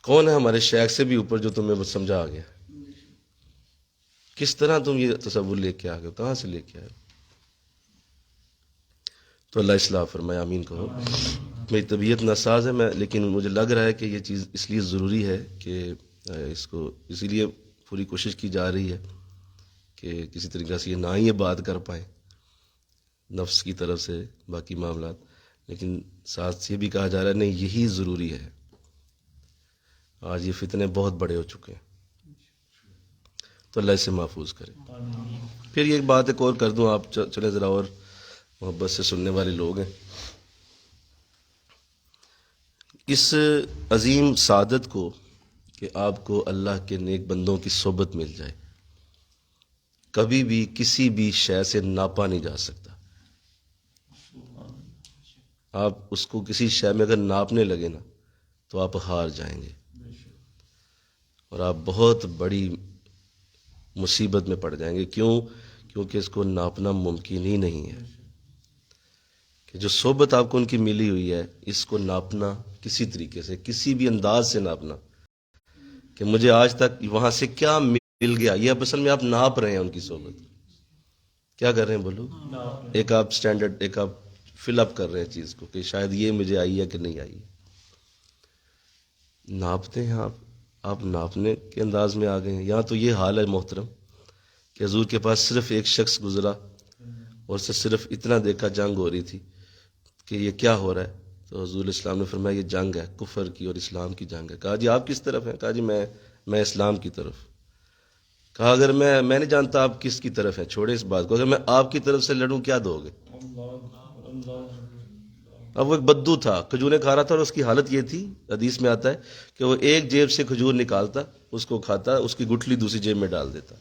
کون ہے ہمارے شیخ سے بھی اوپر جو تمہیں سمجھا گیا؟ کس طرح تم یہ تصور لے کے آ گئے؟ کہاں سے لے کے آئے؟ تو اللہ اصلاح فرمائے، آمین کہو۔ میری طبیعت ناساز ہے لیکن مجھے لگ رہا ہے کہ یہ چیز اس لیے ضروری ہے کہ اس کو اسی لیے پوری کوشش کی جا رہی ہے کہ کسی طریقے سے یہ نہ ہی یہ بات کر پائیں نفس کی طرف سے باقی معاملات، لیکن ساتھ سے یہ بھی کہا جا رہا ہے نہیں یہی ضروری ہے۔ آج یہ فتنے بہت بڑے ہو چکے ہیں، تو اللہ اسے محفوظ کرے۔ پھر یہ ایک بات ایک اور کر دوں، آپ چلیں ذرا اور محبت سے سننے والے لوگ ہیں۔ اس عظیم سعادت کو کہ آپ کو اللہ کے نیک بندوں کی صحبت مل جائے، کبھی بھی کسی بھی شے سے ناپا نہیں جا سکتا۔ آپ اس کو کسی شے میں اگر ناپنے لگے نا تو آپ ہار جائیں گے اور آپ بہت بڑی مصیبت میں پڑ جائیں گے۔ کیونکہ اس کو ناپنا ممکن ہی نہیں ہے، کہ جو صحبت آپ کو ان کی ملی ہوئی ہے اس کو ناپنا کسی طریقے سے، کسی بھی انداز سے ناپنا کہ مجھے آج تک وہاں سے کیا مل گیا، یہ اصل میں آپ ناپ رہے ہیں ان کی صحبت۔ کیا کر رہے ہیں بولو؟ ایک آپ سٹینڈرڈ، ایک آپ فل اپ کر رہے ہیں چیز کو کہ شاید یہ مجھے آئی ہے کہ نہیں آئی۔ ناپتے ہیں آپ ناپنے کے انداز میں آ گئے ہیں۔ یہاں تو یہ حال ہے محترم کہ حضور کے پاس صرف ایک شخص گزرا اور سے صرف اتنا دیکھا، جنگ ہو رہی تھی کہ یہ کیا ہو رہا ہے، تو حضور اسلام نے فرمایا یہ جنگ ہے، کفر کی اور اسلام کی جنگ ہے۔ کہا جی آپ کس طرف ہیں؟ کہا جی میں اسلام کی طرف۔ کہا اگر میں نہیں جانتا آپ کس کی طرف ہیں، چھوڑے اس بات کو، اگر میں آپ کی طرف سے لڑوں کیا دو گے؟ اب وہ ایک بدو تھا، کھجوریں کھا رہا تھا اور اس کی حالت یہ تھی، حدیث میں آتا ہے کہ وہ ایک جیب سے کھجور نکالتا، اس کو کھاتا، اس کی گٹھلی دوسری جیب میں ڈال دیتا،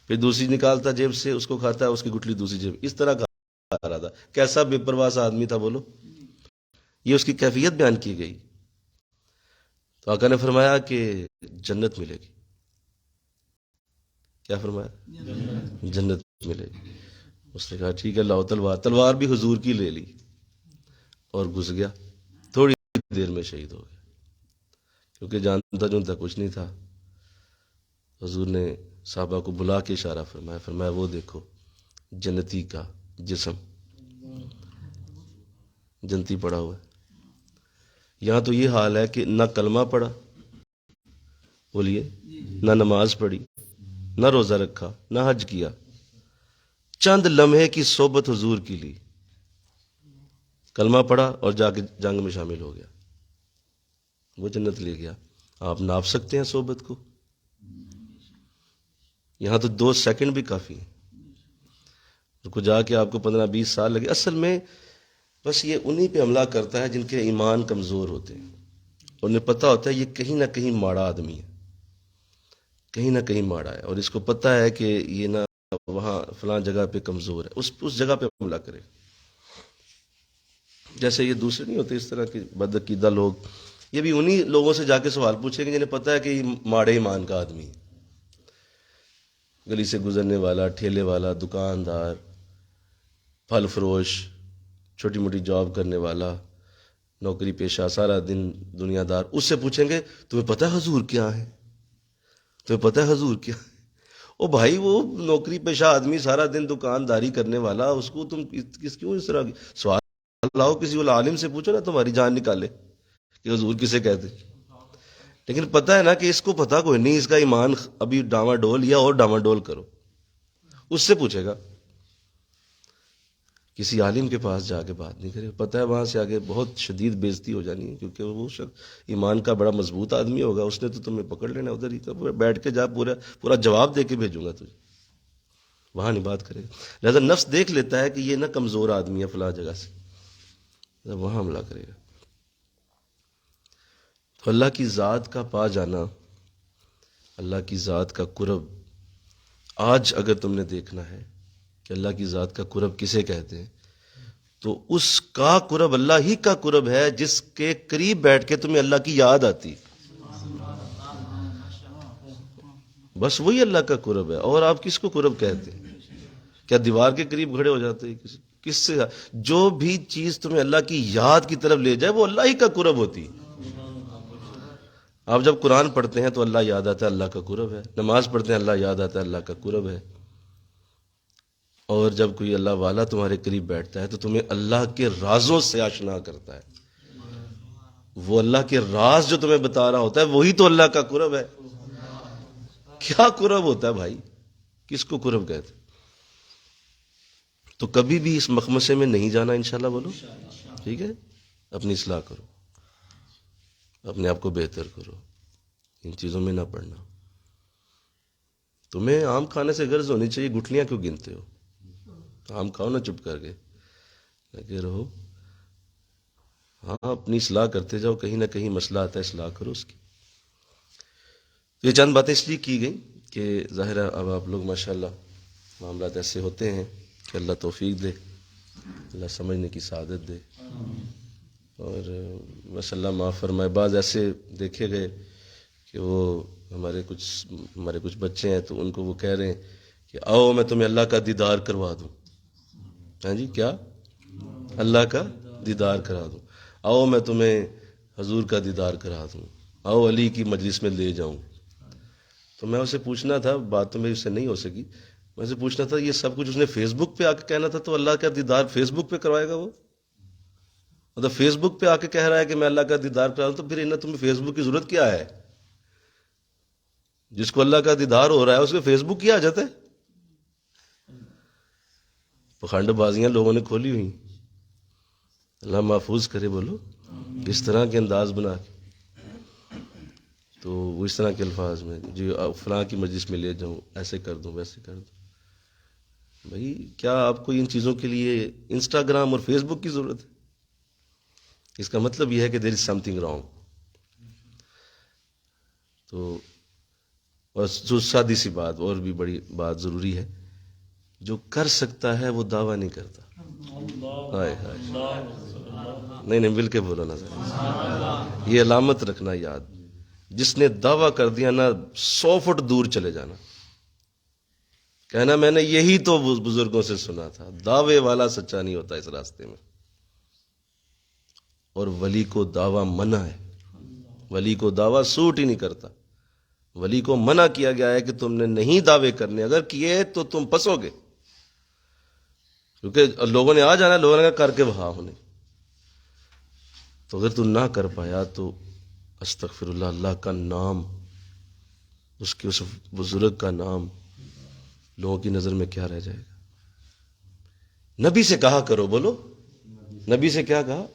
پھر دوسری نکالتا جیب سے، اس کو کھاتا، اس کی گٹھلی دوسری جیب، اس طرح کھا رہا تھا۔ کیسا بے پرواہ سا آدمی تھا بولو؟ یہ اس کی کیفیت بیان کی گئی۔ تو آقا نے فرمایا کہ جنت ملے گی۔ کیا فرمایا؟ جنت ملے گی۔ اس نے کہا ٹھیک ہے لاؤ تلوار بھی حضور کی لے لی اور گھس گیا، تھوڑی دیر میں شہید ہو گیا، کیونکہ جانتا کچھ نہیں تھا۔ حضور نے صحابہ کو بلا کے اشارہ فرمایا وہ دیکھو جنتی کا جسم جنتی پڑا ہوا ہے۔ یہاں تو یہ حال ہے کہ نہ کلمہ پڑھا، بولیے، نہ نماز پڑھی، نہ روزہ رکھا، نہ حج کیا، چند لمحے کی صحبت حضور کی لی، کلمہ پڑھا اور جا کے جنگ میں شامل ہو گیا، وہ جنت لے گیا۔ آپ ناپ سکتے ہیں صحبت کو؟ یہاں تو 2 سیکنڈ بھی کافی ہیں، کو جا کے آپ کو 15-20 سال لگے۔ اصل میں بس یہ انہی پہ حملہ کرتا ہے جن کے ایمان کمزور ہوتے ہیں اور انہیں پتہ ہوتا ہے یہ کہیں نہ کہیں ماڑا آدمی ہے، کہیں نہ کہیں ماڑا ہے، اور اس کو پتہ ہے کہ یہ نہ وہاں فلاں جگہ پہ کمزور ہے، اس جگہ پہ حملہ کرے. جیسے یہ دوسرے نہیں ہوتے اس طرح کے بدعقیدہ لوگ، یہ بھی انہی لوگوں سے جا کے سوال پوچھیں گے جنہیں پتہ ہے کہ یہ ماڑے ایمان کا آدمی ہے. گلی سے گزرنے والا، ٹھیلے والا، دکاندار، پھل فروش، چھوٹی موٹی جاب کرنے والا، نوکری پیشہ، سارا دن دنیا دار، اس سے پوچھیں گے تمہیں پتہ ہے حضور کیا ہے؟ تمہیں پتہ ہے حضور کیا ہے؟ او بھائی وہ نوکری پیشہ آدمی سارا دن دکانداری کرنے والا، اس کو تم کیوں اس طرح سوال لاؤ؟ کسی عالم سے پوچھو نا تمہاری جان نکالے کہ حضور کسے کہتے. لیکن پتہ ہے نا کہ اس کو پتہ کوئی نہیں، اس کا ایمان ابھی ڈاما ڈول، یا اور ڈاما ڈول کرو، اس سے پوچھے گا. کسی عالم کے پاس جا کے بات نہیں کرے، پتہ ہے وہاں سے آگے بہت شدید بےزتی ہو جانی ہے، کیونکہ وہ شخص ایمان کا بڑا مضبوط آدمی ہوگا، اس نے تو تمہیں پکڑ لینا ادھر ہی، بیٹھ کے جا پورا جواب دے کے بھیجوں گا تجھے، وہاں نہیں بات کرے گا. لہذا نفس دیکھ لیتا ہے کہ یہ نہ کمزور آدمی ہے فلاں جگہ سے، وہاں حملہ کرے گا. تو اللہ کی ذات کا پا جانا، اللہ کی ذات کا قرب، آج اگر تم نے دیکھنا ہے کہ اللہ کی ذات کا قرب کسے کہتے ہیں، تو اس کا قرب اللہ ہی کا قرب ہے جس کے قریب بیٹھ کے تمہیں اللہ کی یاد آتی، بس وہی اللہ کا قرب ہے. اور آپ کس کو قرب کہتے ہیں؟ کیا دیوار کے قریب کھڑے ہو جاتے ہیں؟ کس سے؟ جو بھی چیز تمہیں اللہ کی یاد کی طرف لے جائے وہ اللہ ہی کا قرب ہوتی. آپ جب قرآن پڑھتے ہیں تو اللہ یاد آتا ہے، اللہ کا قرب ہے. نماز پڑھتے ہیں اللہ یاد آتا ہے، اللہ کا قرب ہے. اور جب کوئی اللہ والا تمہارے قریب بیٹھتا ہے تو تمہیں اللہ کے رازوں سے آشنا کرتا ہے. وہ اللہ کے راز جو تمہیں بتا رہا ہوتا ہے وہی تو اللہ کا قرب ہے. کیا قرب ہوتا ہے بھائی؟ کس کو قرب کہتے؟ تو کبھی بھی اس مخمصے میں نہیں جانا انشاءاللہ، بولو ٹھیک ہے. اپنی اصلاح کرو، اپنے آپ کو بہتر کرو، ان چیزوں میں نہ پڑنا. تمہیں آم کھانے سے غرض ہونی چاہیے، گٹھلیاں کیوں گنتے ہو؟ آم کھاؤ نا چپ کر کے، لگے رہو. ہاں اپنی اصلاح کرتے جاؤ، کہیں نہ کہیں مسئلہ آتا ہے، اصلاح کرو اس کی. یہ چند باتیں اس لیے کی گئیں کہ ظاہر ہے اب آپ لوگ ماشاءاللہ معاملات ایسے ہوتے ہیں کہ اللہ توفیق دے، اللہ سمجھنے کی سعادت دے، اور بس اللہ معاف فرمائے. بعض ایسے دیکھے گئے کہ وہ ہمارے کچھ بچے ہیں تو ان کو وہ کہہ رہے ہیں کہ آؤ میں تمہیں اللہ کا دیدار کروا دوں. ہاں جی، کیا؟ اللہ کا دیدار کرا دوں. آؤ میں تمہیں حضور کا دیدار کرا دوں، آؤ علی کی مجلس میں لے جاؤں. تو میں اسے پوچھنا تھا، بات تو میری اس سے نہیں ہو سکی، میں اسے پوچھنا تھا یہ سب کچھ اس نے فیس بک پہ آ کے کہنا تھا تو اللہ کا دیدار فیس بک پہ کروائے گا وہ؟ مطلب فیس بک پہ آ کے کہہ رہا ہے کہ میں اللہ کا دیدار کرا دوں، تو پھر انہیں تمہیں فیس بک کی ضرورت کیا ہے؟ جس کو اللہ کا دیدار ہو رہا ہے اس کو فیس بک کیا آ جاتا ہے؟ پخنڈ بازیاں لوگوں نے کھولی ہوئی، اللہ محفوظ کرے. بولو اس طرح کے انداز بنا کے، تو وہ اس طرح کے الفاظ میں جی فلاں کی مجلس میں لے جاؤں، ایسے کر دوں ویسے کر دوں. بھائی کیا آپ کو ان چیزوں کے لیے انسٹاگرام اور فیس بک کی ضرورت ہے؟ اس کا مطلب یہ ہے کہ دیر از سم تھنگ رانگ. تو اور جو سادی سی بات، اور بھی بڑی بات ضروری ہے، جو کر سکتا ہے وہ دعویٰ نہیں کرتا. ہائے ہائے، نہیں مل کے بولو نا سر، یہ علامت رکھنا یاد. جس نے دعویٰ کر دیا نا 100 فٹ دور چلے جانا، کہنا میں نے یہی تو بزرگوں سے سنا تھا. دعوے والا سچا نہیں ہوتا اس راستے میں. اور ولی کو دعویٰ منع ہے، ولی کو دعویٰ سوٹ ہی نہیں کرتا. ولی کو منع کیا گیا ہے کہ تم نے نہیں دعوے کرنے، اگر کیے تو تم پسو گے. کیونکہ لوگوں نے آ جانا، لوگوں نے کہا کر کے وہاں ہونے. تو اگر تم نہ کر پایا تو استغفر اللہ، اللہ کا نام، اس کے اس بزرگ کا نام لوگوں کی نظر میں کیا رہ جائے گا؟ نبی سے کہا کرو، بولو نبی سے کیا کہا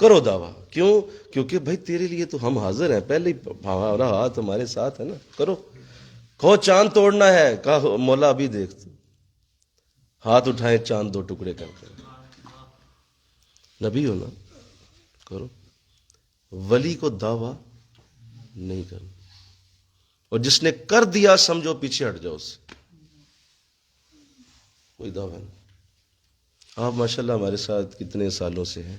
کرو دعویٰ. کیوں؟ کیونکہ بھائی تیرے لیے تو ہم حاضر ہیں، پہلے ہی ہمارا ہاتھ ہمارے ساتھ ہے نا. کرو، کہو چاند توڑنا ہے، کہا مولا ابھی دیکھ. ہاتھ اٹھائیں، چاند 2 ٹکڑے کر کے. نبی ہو نا، کرو. ولی کو دعویٰ نہیں کرنا، اور جس نے کر دیا سمجھو پیچھے ہٹ جاؤ اس سے، کوئی دعویٰ نہیں۔ آپ ماشاءاللہ ہمارے ساتھ کتنے سالوں سے ہیں،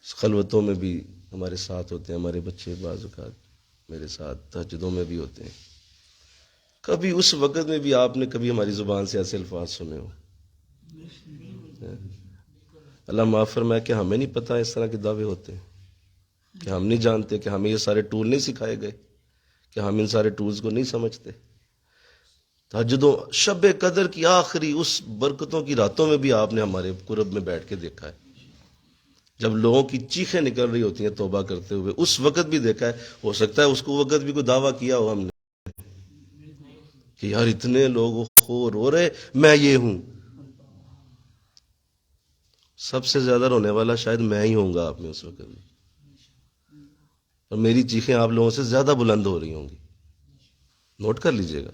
خلوتوں میں بھی ہمارے ساتھ ہوتے ہیں، ہمارے بچے بعض اوقات میرے ساتھ تہجدوں میں بھی ہوتے ہیں، کبھی اس وقت میں بھی آپ نے کبھی ہماری زبان سے ایسے الفاظ سنے ہو؟ اللہ معاف فرمائے کہ ہمیں نہیں پتہ اس طرح کے دعوے ہوتے ہیں، کہ ہم نہیں جانتے، کہ ہمیں یہ سارے ٹول نہیں سکھائے گئے، کہ ہم ان سارے ٹولز کو نہیں سمجھتے۔ تہجدوں، شب قدر کی آخری اس برکتوں کی راتوں میں بھی آپ نے ہمارے قرب میں بیٹھ کے دیکھا ہے، جب لوگوں کی چیخیں نکل رہی ہوتی ہیں توبہ کرتے ہوئے، اس وقت بھی دیکھا ہے۔ ہو سکتا ہے اس کو وقت بھی کوئی دعویٰ کیا ہو ہم نے کہ یار اتنے لوگ رو رہے، میں یہ ہوں۔ سب سے زیادہ رونے والا شاید میں ہی ہوں گا آپ میں اس وقت میں، اور میری چیخیں آپ لوگوں سے زیادہ بلند ہو رہی ہوں گی، نوٹ کر لیجئے گا۔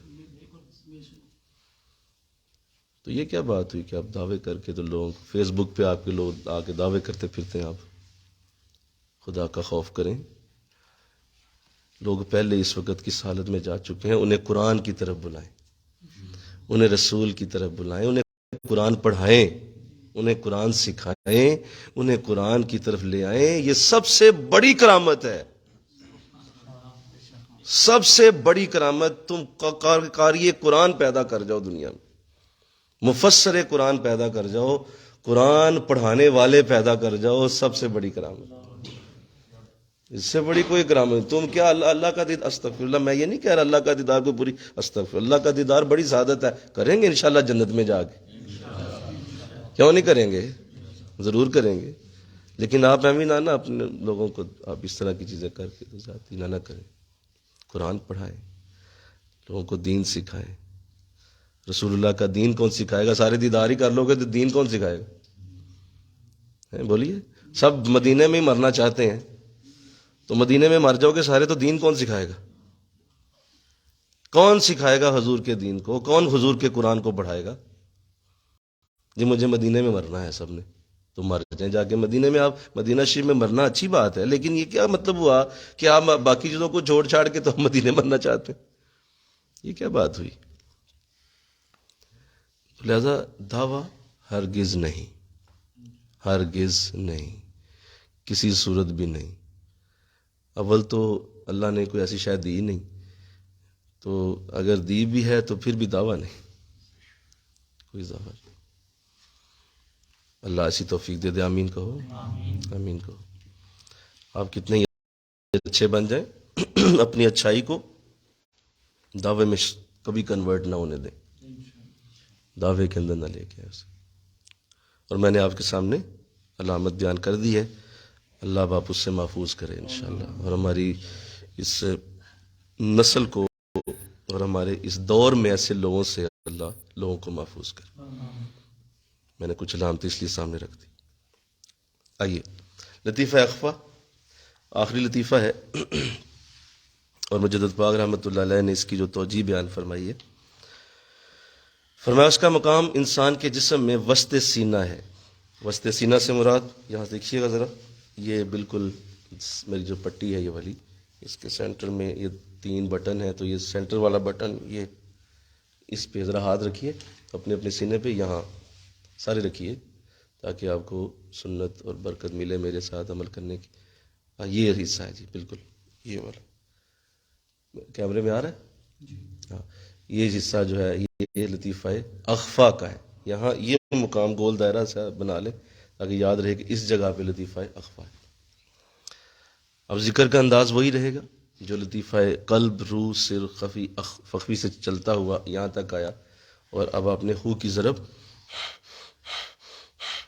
تو یہ کیا بات ہوئی کہ آپ دعوے کر کے تو لوگ فیس بک پہ آپ کے لوگ آ کے دعوے کرتے پھرتے ہیں؟ آپ خدا کا خوف کریں، لوگ پہلے اس وقت کی حالت میں جا چکے ہیں، انہیں قرآن کی طرف بلائیں، انہیں رسول کی طرف بلائیں، انہیں قرآن پڑھائیں، انہیں قرآن سکھائیں، انہیں قرآن کی طرف لے آئیں۔ یہ سب سے بڑی کرامت ہے، سب سے بڑی کرامت۔ تم قاری قرآن پیدا کر جاؤ دنیا میں، مفسر قرآن پیدا کر جاؤ، قرآن پڑھانے والے پیدا کر جاؤ، سب سے بڑی کرامت۔ اس سے بڑی کوئی کرامت تم کیا؟ اللہ کا دیدار، استغفر اللہ، میں یہ نہیں کہہ رہا اللہ کا دیدار کو پوری، استغفر اللہ کا دیدار بڑی سعادت ہے، کریں گے انشاءاللہ جنت میں جا کے، کیوں نہیں کریں گے؟ ضرور کریں گے، لیکن آپ امینا نا اپنے لوگوں کو آپ اس طرح کی چیزیں کر کے ذاتی نہ کریں۔ قرآن پڑھائیں، لوگوں کو دین سکھائیں۔ رسول اللہ کا دین کون سکھائے گا؟ سارے دیدار ہی کر لو گے تو دین کون سکھائے گا؟ بولیے، سب مدینے میں ہی مرنا چاہتے ہیں، تو مدینے میں مر جاؤ گے سارے تو دین کون سکھائے گا؟ کون سکھائے گا حضور کے دین کو؟ کون حضور کے قرآن کو پڑھائے گا؟ جی مجھے مدینے میں مرنا ہے سب نے، تو مر جائیں جا کے مدینے میں۔ آپ مدینہ شریف میں مرنا اچھی بات ہے، لیکن یہ کیا مطلب ہوا کہ آپ باقی چیزوں کو چھوڑ چھاڑ کے تو مدینے مرنا چاہتے ہیں؟ یہ کیا بات ہوئی؟ لہذا دعویٰ ہرگز نہیں، ہرگز نہیں، کسی صورت بھی نہیں۔ اول تو اللہ نے کوئی ایسی شاید دی نہیں، تو اگر دی بھی ہے تو پھر بھی دعویٰ نہیں، کوئی دعویٰ نہیں۔ اللہ ایسی توفیق دے دے، آمین کہو، آمین کہو۔ آپ کتنے اچھے بن جائیں، اپنی اچھائی کو دعوے میں کبھی کنورٹ نہ ہونے دیں، دعوے کے اندر نہ لے کے اسے۔ اور میں نے آپ کے سامنے علامت بیان کر دی ہے، اللہ باپ اس سے محفوظ کرے انشاءاللہ، اور ہماری اس نسل کو اور ہمارے اس دور میں ایسے لوگوں سے اللہ لوگوں کو محفوظ کرے۔ میں نے کچھ علامتیں اس لیے سامنے رکھ دی۔ آئیے لطیفہ اخفا، آخری لطیفہ ہے، اور مجدد پاک رحمۃ اللہ علیہ نے اس کی جو توجیہ بیان فرمائی ہے، فرمایا اس کا مقام انسان کے جسم میں وسط سینہ ہے۔ وسط سینہ سے مراد، یہاں دیکھیے گا ذرا، یہ بالکل میری جو پٹی ہے یہ والی، اس کے سینٹر میں یہ 3 بٹن ہیں، تو یہ سینٹر والا بٹن، یہ اس پہ ذرا ہاتھ رکھیے اپنے اپنے سینے پہ، یہاں سارے رکھیے تاکہ آپ کو سنت اور برکت ملے میرے ساتھ عمل کرنے کی۔ یہ حصہ ہے جی، بالکل یہ والا، کیمرے میں آ رہا ہے؟ ہاں، یہ حصہ جو ہے یہ لطیفہ اخفا کا ہے، یہاں یہ مقام گول دائرہ سے بنا لے تاکہ یاد رہے کہ اس جگہ پہ لطیفہ اخفا ہے۔ اب ذکر کا انداز وہی رہے گا جو لطیفہ قلب، روح، سر، خفی سے چلتا ہوا یہاں تک آیا، اور اب آپ نے ہو کی ضرب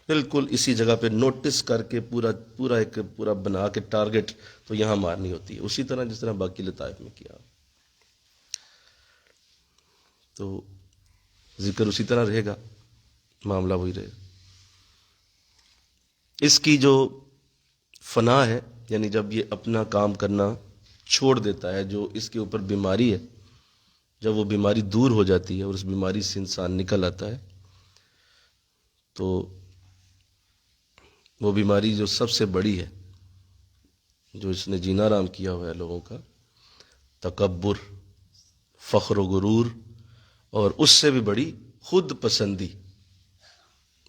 بالکل اسی جگہ پہ نوٹس کر کے پورا بنا کے ٹارگٹ تو یہاں مارنی ہوتی ہے، اسی طرح جس طرح باقی لطائف میں کیا، تو ذکر اسی طرح رہے گا، معاملہ وہی رہے گا۔ اس کی جو فنا ہے، یعنی جب یہ اپنا کام کرنا چھوڑ دیتا ہے، جو اس کے اوپر بیماری ہے، جب وہ بیماری دور ہو جاتی ہے اور اس بیماری سے انسان نکل آتا ہے، تو وہ بیماری جو سب سے بڑی ہے جو اس نے جینا آرام کیا ہوا ہے لوگوں کا، تکبر، فخر و غرور، اور اس سے بھی بڑی خود پسندی.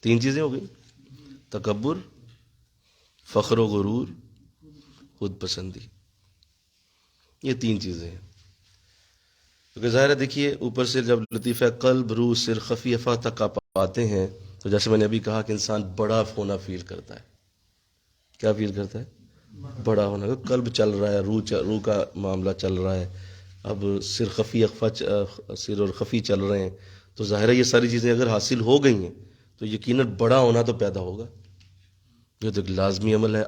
3 چیزیں ہو گئی، تکبر، فخر و غرور، خود پسندی. یہ 3 چیزیں ہیں. کیونکہ ظاہر ہے دیکھیے اوپر سے جب لطیفہ قلب، روح، سر، خفی افاق تک آپ آتے ہیں تو جیسے میں نے ابھی کہا کہ انسان بڑا ہونا فیل کرتا ہے. کیا فیل کرتا ہے؟ بڑا ہونا. قلب چل رہا ہے، روح کا معاملہ چل رہا ہے. اب سر اور خفی چل رہے ہیں تو ظاہر ہے یہ ساری چیزیں اگر حاصل ہو گئی ہیں تو یقیناً بڑا ہونا تو پیدا ہوگا. یہ تو ایک لازمی عمل ہے.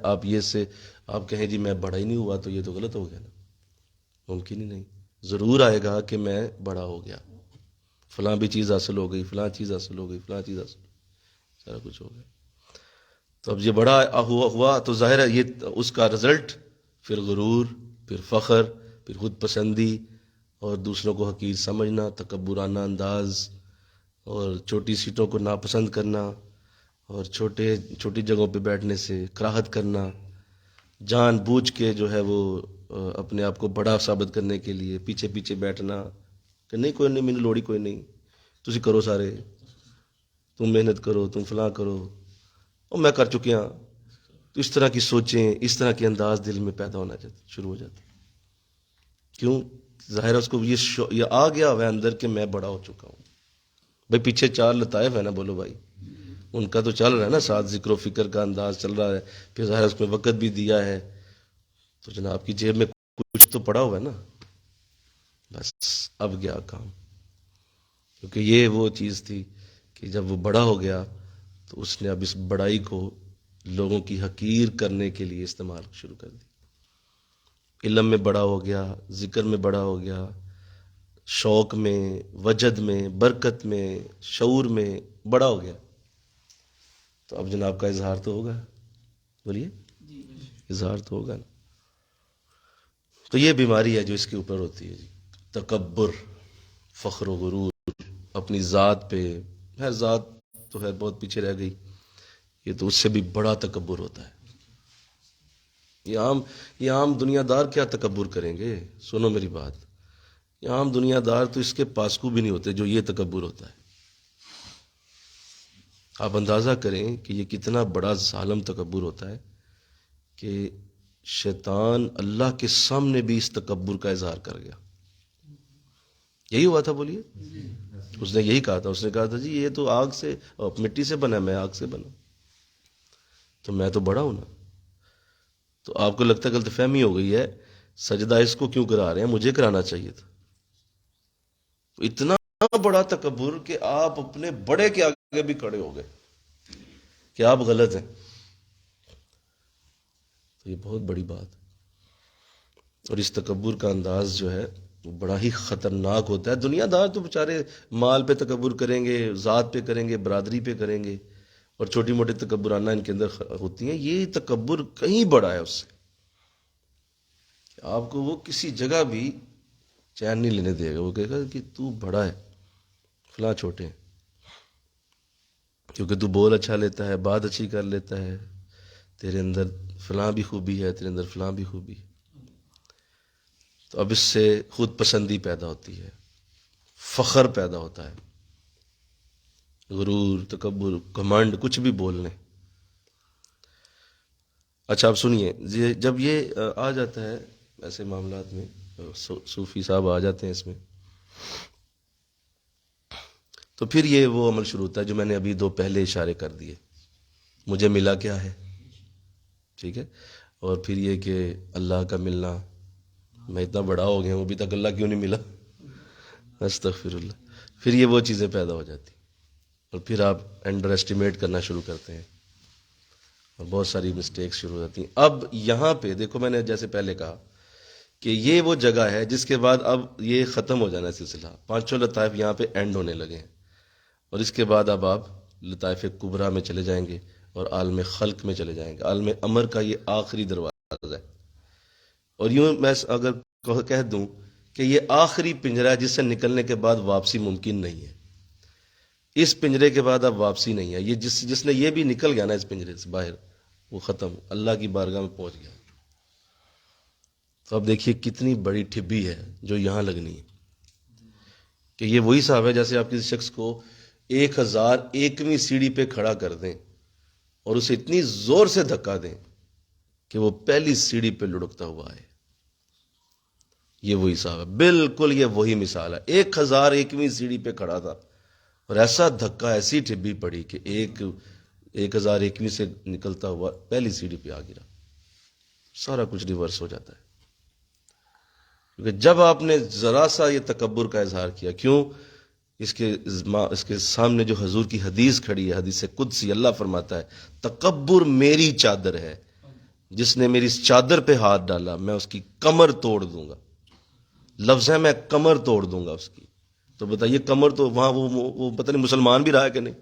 آپ کہیں جی میں بڑا ہی نہیں ہوا تو یہ تو غلط ہو گیا نا، ممکن ہی نہیں. ضرور آئے گا کہ میں بڑا ہو گیا، فلاں بھی چیز حاصل ہو گئی، فلاں چیز حاصل ہو گئی، فلاں چیز حاصل ہو گئی، سارا کچھ ہو گیا. تو اب یہ بڑا ہوا تو ظاہر ہے یہ اس کا رزلٹ پھر غرور، پھر فخر، پھر خود پسندی، اور دوسروں کو حقیر سمجھنا، تکبرانہ انداز، اور چھوٹی سیٹوں کو ناپسند کرنا، اور چھوٹی جگہوں پہ بیٹھنے سے کراہت کرنا، جان بوجھ کے جو ہے وہ اپنے آپ کو بڑا ثابت کرنے کے لیے پیچھے پیچھے بیٹھنا کہ نہیں کوئی نہیں، مینوں لوڑی کوئی نہیں، تسی کرو سارے، تم محنت کرو، تم فلاں کرو، اور میں کر چکیا. تو اس طرح کی سوچیں، اس طرح کے انداز دل میں پیدا ہونا شروع ہو جاتے. کیوں؟ ظاہر ہے اس کو یہ آ گیا ہوا ہے اندر کہ میں بڑا ہو چکا ہوں. بھائی پیچھے 4 لطائف ہے نا، بولو بھائی، ان کا تو چل رہا ہے نا، ساتھ ذکر و فکر کا انداز چل رہا ہے، پھر ظاہر اس میں وقت بھی دیا ہے، تو جناب کی جیب میں کچھ تو پڑا ہوا ہے نا. بس اب گیا کام. کیونکہ یہ وہ چیز تھی کہ جب وہ بڑا ہو گیا تو اس نے اب اس بڑائی کو لوگوں کی حقیر کرنے کے لیے استعمال شروع کر دی. علم میں بڑا ہو گیا، ذکر میں بڑا ہو گیا، شوق میں، وجد میں، برکت میں، شعور میں بڑا ہو گیا. تو اب جناب کا اظہار تو ہوگا، بولیے، اظہار تو ہوگا نا. تو یہ بیماری ہے جو اس کے اوپر ہوتی ہے جی، تکبر، فخر و غرور اپنی ذات پہ. خیر ذات تو ہے بہت پیچھے رہ گئی، یہ تو اس سے بھی بڑا تکبر ہوتا ہے. یہ عام دنیا دار کیا تکبر کریں گے؟ سنو میری بات، یہ عام دنیا دار تو اس کے پاسکو بھی نہیں ہوتے جو یہ تکبر ہوتا ہے. آپ اندازہ کریں کہ یہ کتنا بڑا ظالم تکبر ہوتا ہے کہ شیطان اللہ کے سامنے بھی اس تکبر کا اظہار کر گیا. یہی ہوا تھا، بولیے. اس نے یہی کہا تھا، اس نے کہا تھا جی یہ تو آگ سے، مٹی سے بنا، میں آگ سے بنا، تو میں تو بڑا ہوں نا. تو آپ کو لگتا ہے غلط فہمی ہو گئی ہے، سجدہ اس کو کیوں کرا رہے ہیں، مجھے کرانا چاہیے تھا. تو اتنا بڑا تکبر کہ آپ اپنے بڑے کے آگے بھی کھڑے ہو گئے کہ آپ غلط ہیں. تو یہ بہت بڑی بات ہے. اور اس تکبر کا انداز جو ہے وہ بڑا ہی خطرناک ہوتا ہے. دنیا دار تو بیچارے مال پہ تکبر کریں گے، ذات پہ کریں گے، برادری پہ کریں گے، اور چھوٹی موٹی تکبرانہ ان کے اندر ہوتی ہیں. یہ تکبر کہیں بڑا ہے اس سے، آپ کو وہ کسی جگہ بھی چین نہیں لینے دے گا. وہ کہے گا کہ تو بڑا ہے، فلاں چھوٹے ہیں. کیونکہ تو بول اچھا لیتا ہے، بات اچھی کر لیتا ہے، تیرے اندر فلاں بھی خوبی ہے، تیرے اندر فلاں بھی خوبی ہے. تو اب اس سے خود پسندی پیدا ہوتی ہے، فخر پیدا ہوتا ہے، غرور، تکبر، گھمنڈ، کچھ بھی بول لیں. اچھا آپ سنیے، جب یہ آ جاتا ہے ایسے معاملات میں، صوفی صاحب آ جاتے ہیں اس میں، تو پھر یہ وہ عمل شروع ہوتا ہے جو میں نے ابھی 2 پہلے اشارے کر دیے. مجھے ملا کیا ہے، ٹھیک ہے، اور پھر یہ کہ اللہ کا ملنا، میں اتنا بڑا ہو گیا ہوں ابھی تک اللہ کیوں نہیں ملا، استغفر اللہ. پھر یہ وہ چیزیں پیدا ہو جاتی، اور پھر آپ انڈر ایسٹیمیٹ کرنا شروع کرتے ہیں، اور بہت ساری مسٹیکس شروع ہو جاتی ہیں. اب یہاں پہ دیکھو، میں نے جیسے پہلے کہا کہ یہ وہ جگہ ہے جس کے بعد اب یہ ختم ہو جانا ہے سلسلہ. 5 لطائف یہاں پہ اینڈ ہونے لگے ہیں، اور اس کے بعد اب آپ لطائف کبریٰ میں چلے جائیں گے اور عالم خلق میں چلے جائیں گے. عالم امر کا یہ آخری دروازہ ہے. اور یوں میں اگر کہہ دوں کہ یہ آخری پنجرہ ہے جس سے نکلنے کے بعد واپسی ممکن نہیں ہے. اس پنجرے کے بعد اب واپسی نہیں ہے. یہ جس نے یہ بھی نکل گیا نا اس پنجرے سے باہر، وہ ختم، اللہ کی بارگاہ میں پہنچ گیا. تو اب دیکھیے کتنی بڑی ٹھبی ہے جو یہاں لگنی ہے کہ یہ وہی صاحب ہے جیسے آپ کسی شخص کو 1001ویں سیڑھی پہ کھڑا کر دیں اور اسے اتنی زور سے دھکا دیں کہ وہ پہلی سیڑھی پہ لڑکتا ہوا ہے. یہ وہی صاحب ہے، بالکل یہ وہی مثال ہے. 1001ویں سیڑھی پہ کھڑا تھا اور ایسا دھکا، ایسی ٹھبی پڑی کہ 1001ویں سے نکلتا ہوا پہلی سیڑھی پہ آ گرا. سارا کچھ ریورس ہو جاتا ہے کیونکہ جب آپ نے ذرا سا یہ تکبر کا اظہار کیا. کیوں؟ اس کے سامنے جو حضور کی حدیث کھڑی ہے، حدیث قدسی، اللہ فرماتا ہے تکبر میری چادر ہے، جس نے میری اس چادر پہ ہاتھ ڈالا میں اس کی کمر توڑ دوں گا. لفظ ہے میں کمر توڑ دوں گا اس کی. تو بتائیے کمر تو وہاں وہ پتہ نہیں مسلمان بھی رہا ہے کہ نہیں.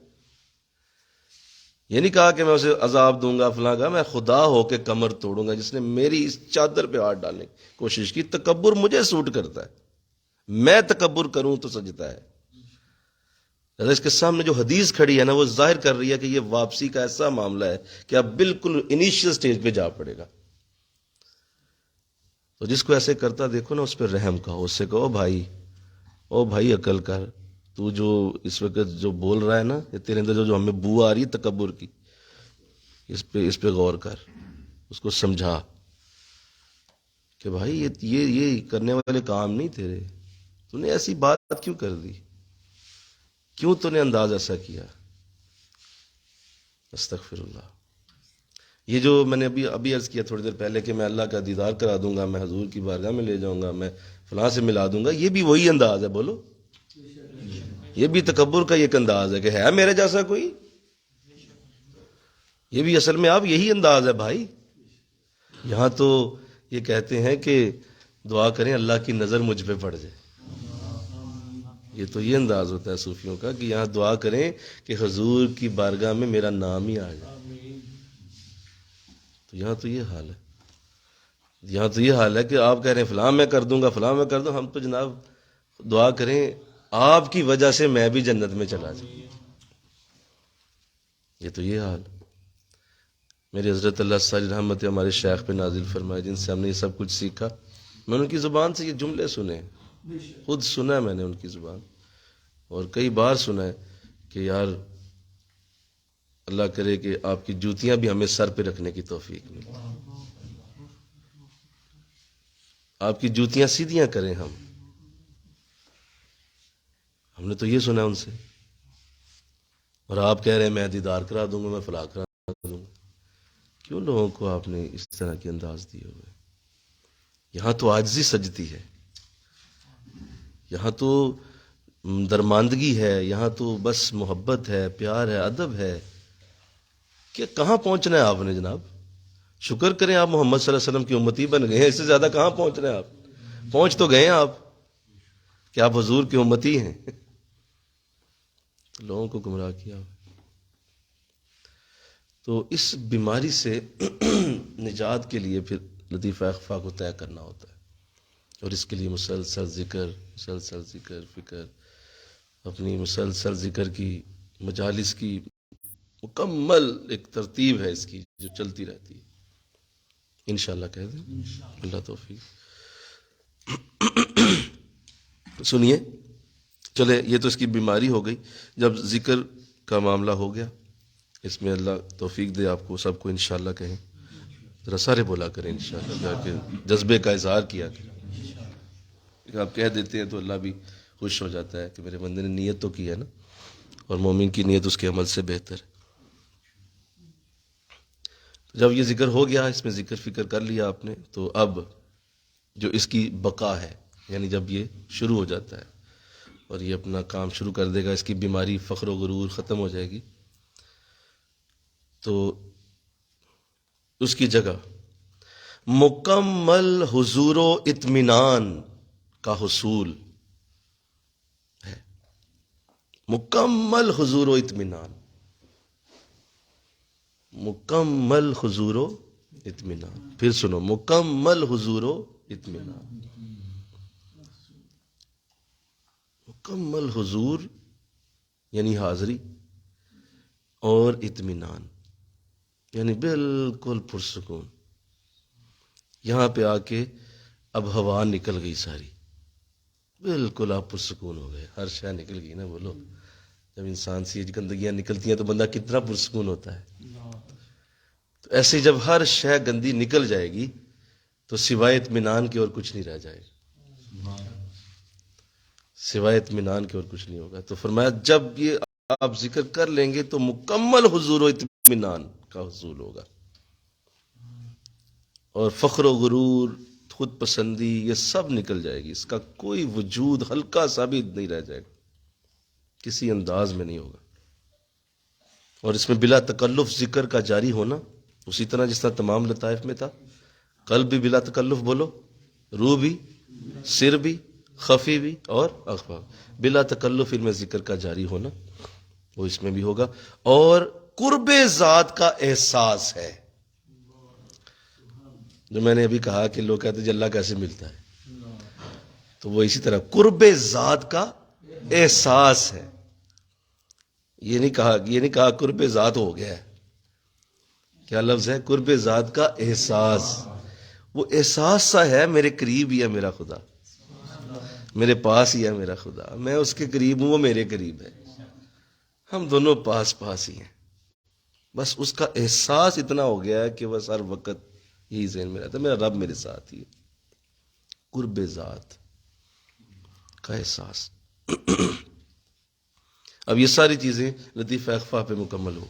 یہ نہیں کہا کہ میں اسے عذاب دوں گا فلاں کا، میں خدا ہو کے کمر توڑوں گا جس نے میری اس چادر پہ ہاتھ ڈالنے کی کوشش کی. تکبر مجھے سوٹ کرتا ہے، میں تکبر کروں تو سجتا ہے. اس کے سامنے جو حدیث کھڑی ہے نا، وہ ظاہر کر رہی ہے کہ یہ واپسی کا ایسا معاملہ ہے کہ اب بالکل انیشیل سٹیج پہ جا پڑے گا. تو جس کو ایسے کرتا دیکھو نا، اس پہ رحم کہو، اس سے کہو بھائی عقل کر. تو جو اس وقت جو بول رہا ہے نا، یہ تیرے اندر جو ہمیں بو آ رہی ہے تکبر کی، اس پہ غور کر، اس کو سمجھا کہ بھائی یہ کرنے والے کام نہیں تیرے. تو نے ایسی بات کیوں کر دی؟ کیوں تو نے انداز ایسا کیا؟ استغفر اللہ. یہ جو میں نے ابھی عرض کیا تھوڑی دیر پہلے کہ میں اللہ کا دیدار کرا دوں گا، میں حضور کی بارگاہ میں لے جاؤں گا، میں فلاں سے ملا دوں گا، یہ بھی وہی انداز ہے. بولو، یہ بھی تکبر کا ایک انداز ہے کہ ہے میرے جیسا کوئی. یہ بھی اصل میں آپ یہی انداز ہے بھائی. یہاں تو یہ کہتے ہیں کہ دعا کریں اللہ کی نظر مجھ پہ پڑ جائے. یہ تو یہ انداز ہوتا ہے صوفیوں کا کہ یہاں دعا کریں کہ حضور کی بارگاہ میں میرا نام ہی آ جائے. تو یہاں تو یہ حال ہے. یہاں تو یہ حال ہے کہ آپ کہہ رہے ہیں فلاں میں کر دوں گا، فلاں میں کر دوں. ہم تو جناب دعا کریں آپ کی وجہ سے میں بھی جنت میں چلا جاؤں. یہ تو یہ حال. میرے حضرت اللہ ساری رحمت ہمارے شیخ پہ نازل فرمائے، جن سے ہم نے یہ سب کچھ سیکھا. میں نے ان کی زبان سے یہ جملے سنے، خود سنا ہے میں نے ان کی زبان، اور کئی بار سنا ہے کہ یار اللہ کرے کہ آپ کی جوتیاں بھی ہمیں سر پہ رکھنے کی توفیق ملے، آپ کی جوتیاں سیدھیاں کریں. ہم نے تو یہ سنا ان سے، اور آپ کہہ رہے ہیں میں دیدار کرا دوں گا، میں فلاں کرا دوں گا. کیوں لوگوں کو آپ نے اس طرح کے انداز دیے ہوئے؟ یہاں تو عاجزی سجتی ہے، یہاں تو درماندگی ہے، یہاں تو بس محبت ہے، پیار ہے، ادب ہے. کہ کہاں پہنچنا ہے آپ نے جناب؟ شکر کریں آپ محمد صلی اللہ علیہ وسلم کی امتی بن گئے ہیں. اس سے زیادہ کہاں پہنچنا ہے آپ؟ پہنچ تو گئے ہیں آپ کہ آپ حضور کی امتی ہیں. تو لوگوں کو گمراہ کیا. تو اس بیماری سے نجات کے لیے پھر لطیفہ اخفا کو طے کرنا ہوتا ہے، اور اس کے لیے مسلسل ذکر فکر، اپنی مسلسل ذکر کی مجالس کی مکمل ایک ترتیب ہے اس کی جو چلتی رہتی ہے. انشاءاللہ کہہ دیں. اللہ توفیق. سنیے، چلے یہ تو اس کی بیماری ہو گئی. جب ذکر کا معاملہ ہو گیا، اس میں اللہ توفیق دے آپ کو سب کو. انشاءاللہ کہیں ذرا سارے بولا کریں انشاءاللہ، جا کے جذبے کا اظہار کیا کریں. آپ کہہ دیتے ہیں تو اللہ بھی خوش ہو جاتا ہے کہ میرے بندے نے نیت تو کی ہے نا، اور مومن کی نیت اس کے عمل سے بہتر ہے. جب یہ ذکر ہو گیا، اس میں ذکر فکر کر لیا آپ نے، تو اب جو اس کی بقا ہے، یعنی جب یہ شروع ہو جاتا ہے اور یہ اپنا کام شروع کر دے گا، اس کی بیماری فخر و غرور ختم ہو جائے گی، تو اس کی جگہ مکمل حضور و اطمینان کا حصول ہے. مکمل حضور و اطمینان، مکمل حضور و اطمینان. پھر سنو، مکمل حضور و اطمینان. مکمل حضور یعنی حاضری، اور اطمینان یعنی بالکل پرسکون. یہاں پہ آ کے اب ہوا نکل گئی ساری، بالکل آپ پرسکون ہو گئے، ہر شے نکل گئی نا. بولو جب انسان سے یہ گندگیاں نکلتی ہیں تو بندہ کتنا پرسکون ہوتا ہے. تو ایسے جب ہر شے گندی نکل جائے گی تو سوائے اطمینان کے اور کچھ نہیں رہ جائے گا، سوائے اطمینان کے اور کچھ نہیں ہوگا. تو فرمایا جب یہ آپ ذکر کر لیں گے تو مکمل حضور و اطمینان کا حصول ہوگا، اور فخر و غرور، خود پسندی، یہ سب نکل جائے گی، اس کا کوئی وجود ہلکا سا بھی نہیں رہ جائے گا، کسی انداز میں نہیں ہوگا. اور اس میں بلا تکلف ذکر کا جاری ہونا، اسی طرح جس طرح تمام لطائف میں تھا، قلب بھی بلا تکلف بولو، روح بھی، سر بھی، خفی بھی اور اخفا، بلا تکلف ان میں ذکر کا جاری ہونا وہ اس میں بھی ہوگا. اور قرب ذات کا احساس ہے، جو میں نے ابھی کہا کہ لوگ کہتے ہیں جی اللہ کیسے ملتا ہے، تو وہ اسی طرح قرب ذات کا احساس ہے. یہ نہیں کہا قرب ذات ہو گیا ہے، کیا لفظ ہے؟ قرب ذات کا احساس. وہ احساس سا ہے میرے قریب ہی ہے میرا خدا، میرے پاس ہی ہے میرا خدا، میں اس کے قریب ہوں، وہ میرے قریب ہے، ہم دونوں پاس پاس ہی ہیں. بس اس کا احساس اتنا ہو گیا ہے کہ بس ہر وقت یہی ذہن میں رہتا ہے میرا رب میرے ساتھ ہی ہے. قرب ذات کا احساس. اب یہ ساری چیزیں لطیفہ اخفا پہ مکمل ہو،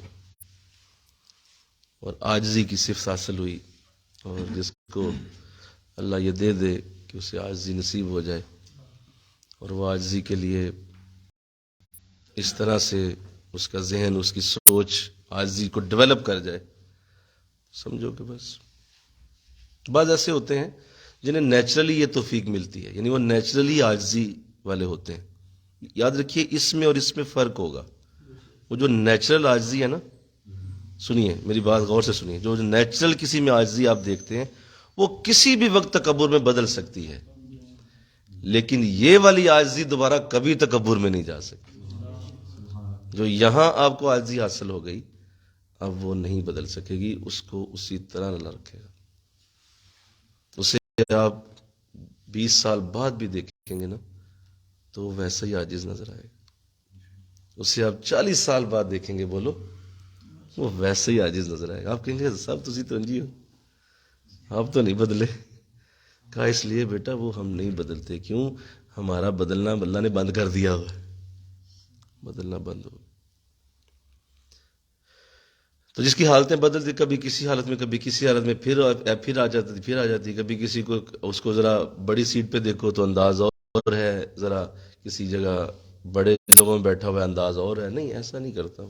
اور عاجزی کی صفت حاصل ہوئی، اور جس کو اللہ یہ دے دے کہ اسے عاجزی نصیب ہو جائے، اور وہ عاجزی کے لیے اس طرح سے اس کا ذہن، اس کی سوچ عاجزی کو ڈیولپ کر جائے، سمجھو کہ بس. بعض ایسے ہوتے ہیں جنہیں نیچرلی یہ توفیق ملتی ہے، یعنی وہ نیچرلی عاجزی والے ہوتے ہیں. یاد رکھیے اس میں اور اس میں فرق ہوگا. وہ جو نیچرل عاجزی ہے نا، سنیے میری بات غور سے سنیے، جو نیچرل کسی میں عاجزی آپ دیکھتے ہیں وہ کسی بھی وقت تکبر میں بدل سکتی ہے، لیکن یہ والی عاجزی دوبارہ کبھی تکبر میں نہیں جا سکتی. جو یہاں آپ کو عاجزی حاصل ہو گئی اب وہ نہیں بدل سکے گی، اس کو اسی طرح نہ رکھے گا. اسے آپ 20 سال بعد بھی دیکھیں گے نا تو ویسا ہی عاجز نظر آئے گا. اسے آپ 40 سال بعد دیکھیں گے، بولو، وہ ویسے ہی عاجز نظر آئے گا. آپ کہیں گے صاحب تسی تو انجی ہو، آپ تو نہیں بدلے. کہا اس لیے بیٹا وہ ہم نہیں بدلتے. کیوں؟ ہمارا بدلنا اللہ نے بند کر دیا ہوا ہے، بدلنا بند ہو. تو جس کی حالتیں بدلتی، کبھی کسی حالت میں کبھی کسی حالت میں، پھر آ جاتی. کبھی کسی کو اس کو ذرا بڑی سیٹ پہ دیکھو تو انداز اور ہے، ذرا کسی جگہ بڑے لوگوں میں بیٹھا ہوا ہے انداز اور ہے. نہیں، ایسا نہیں کرتا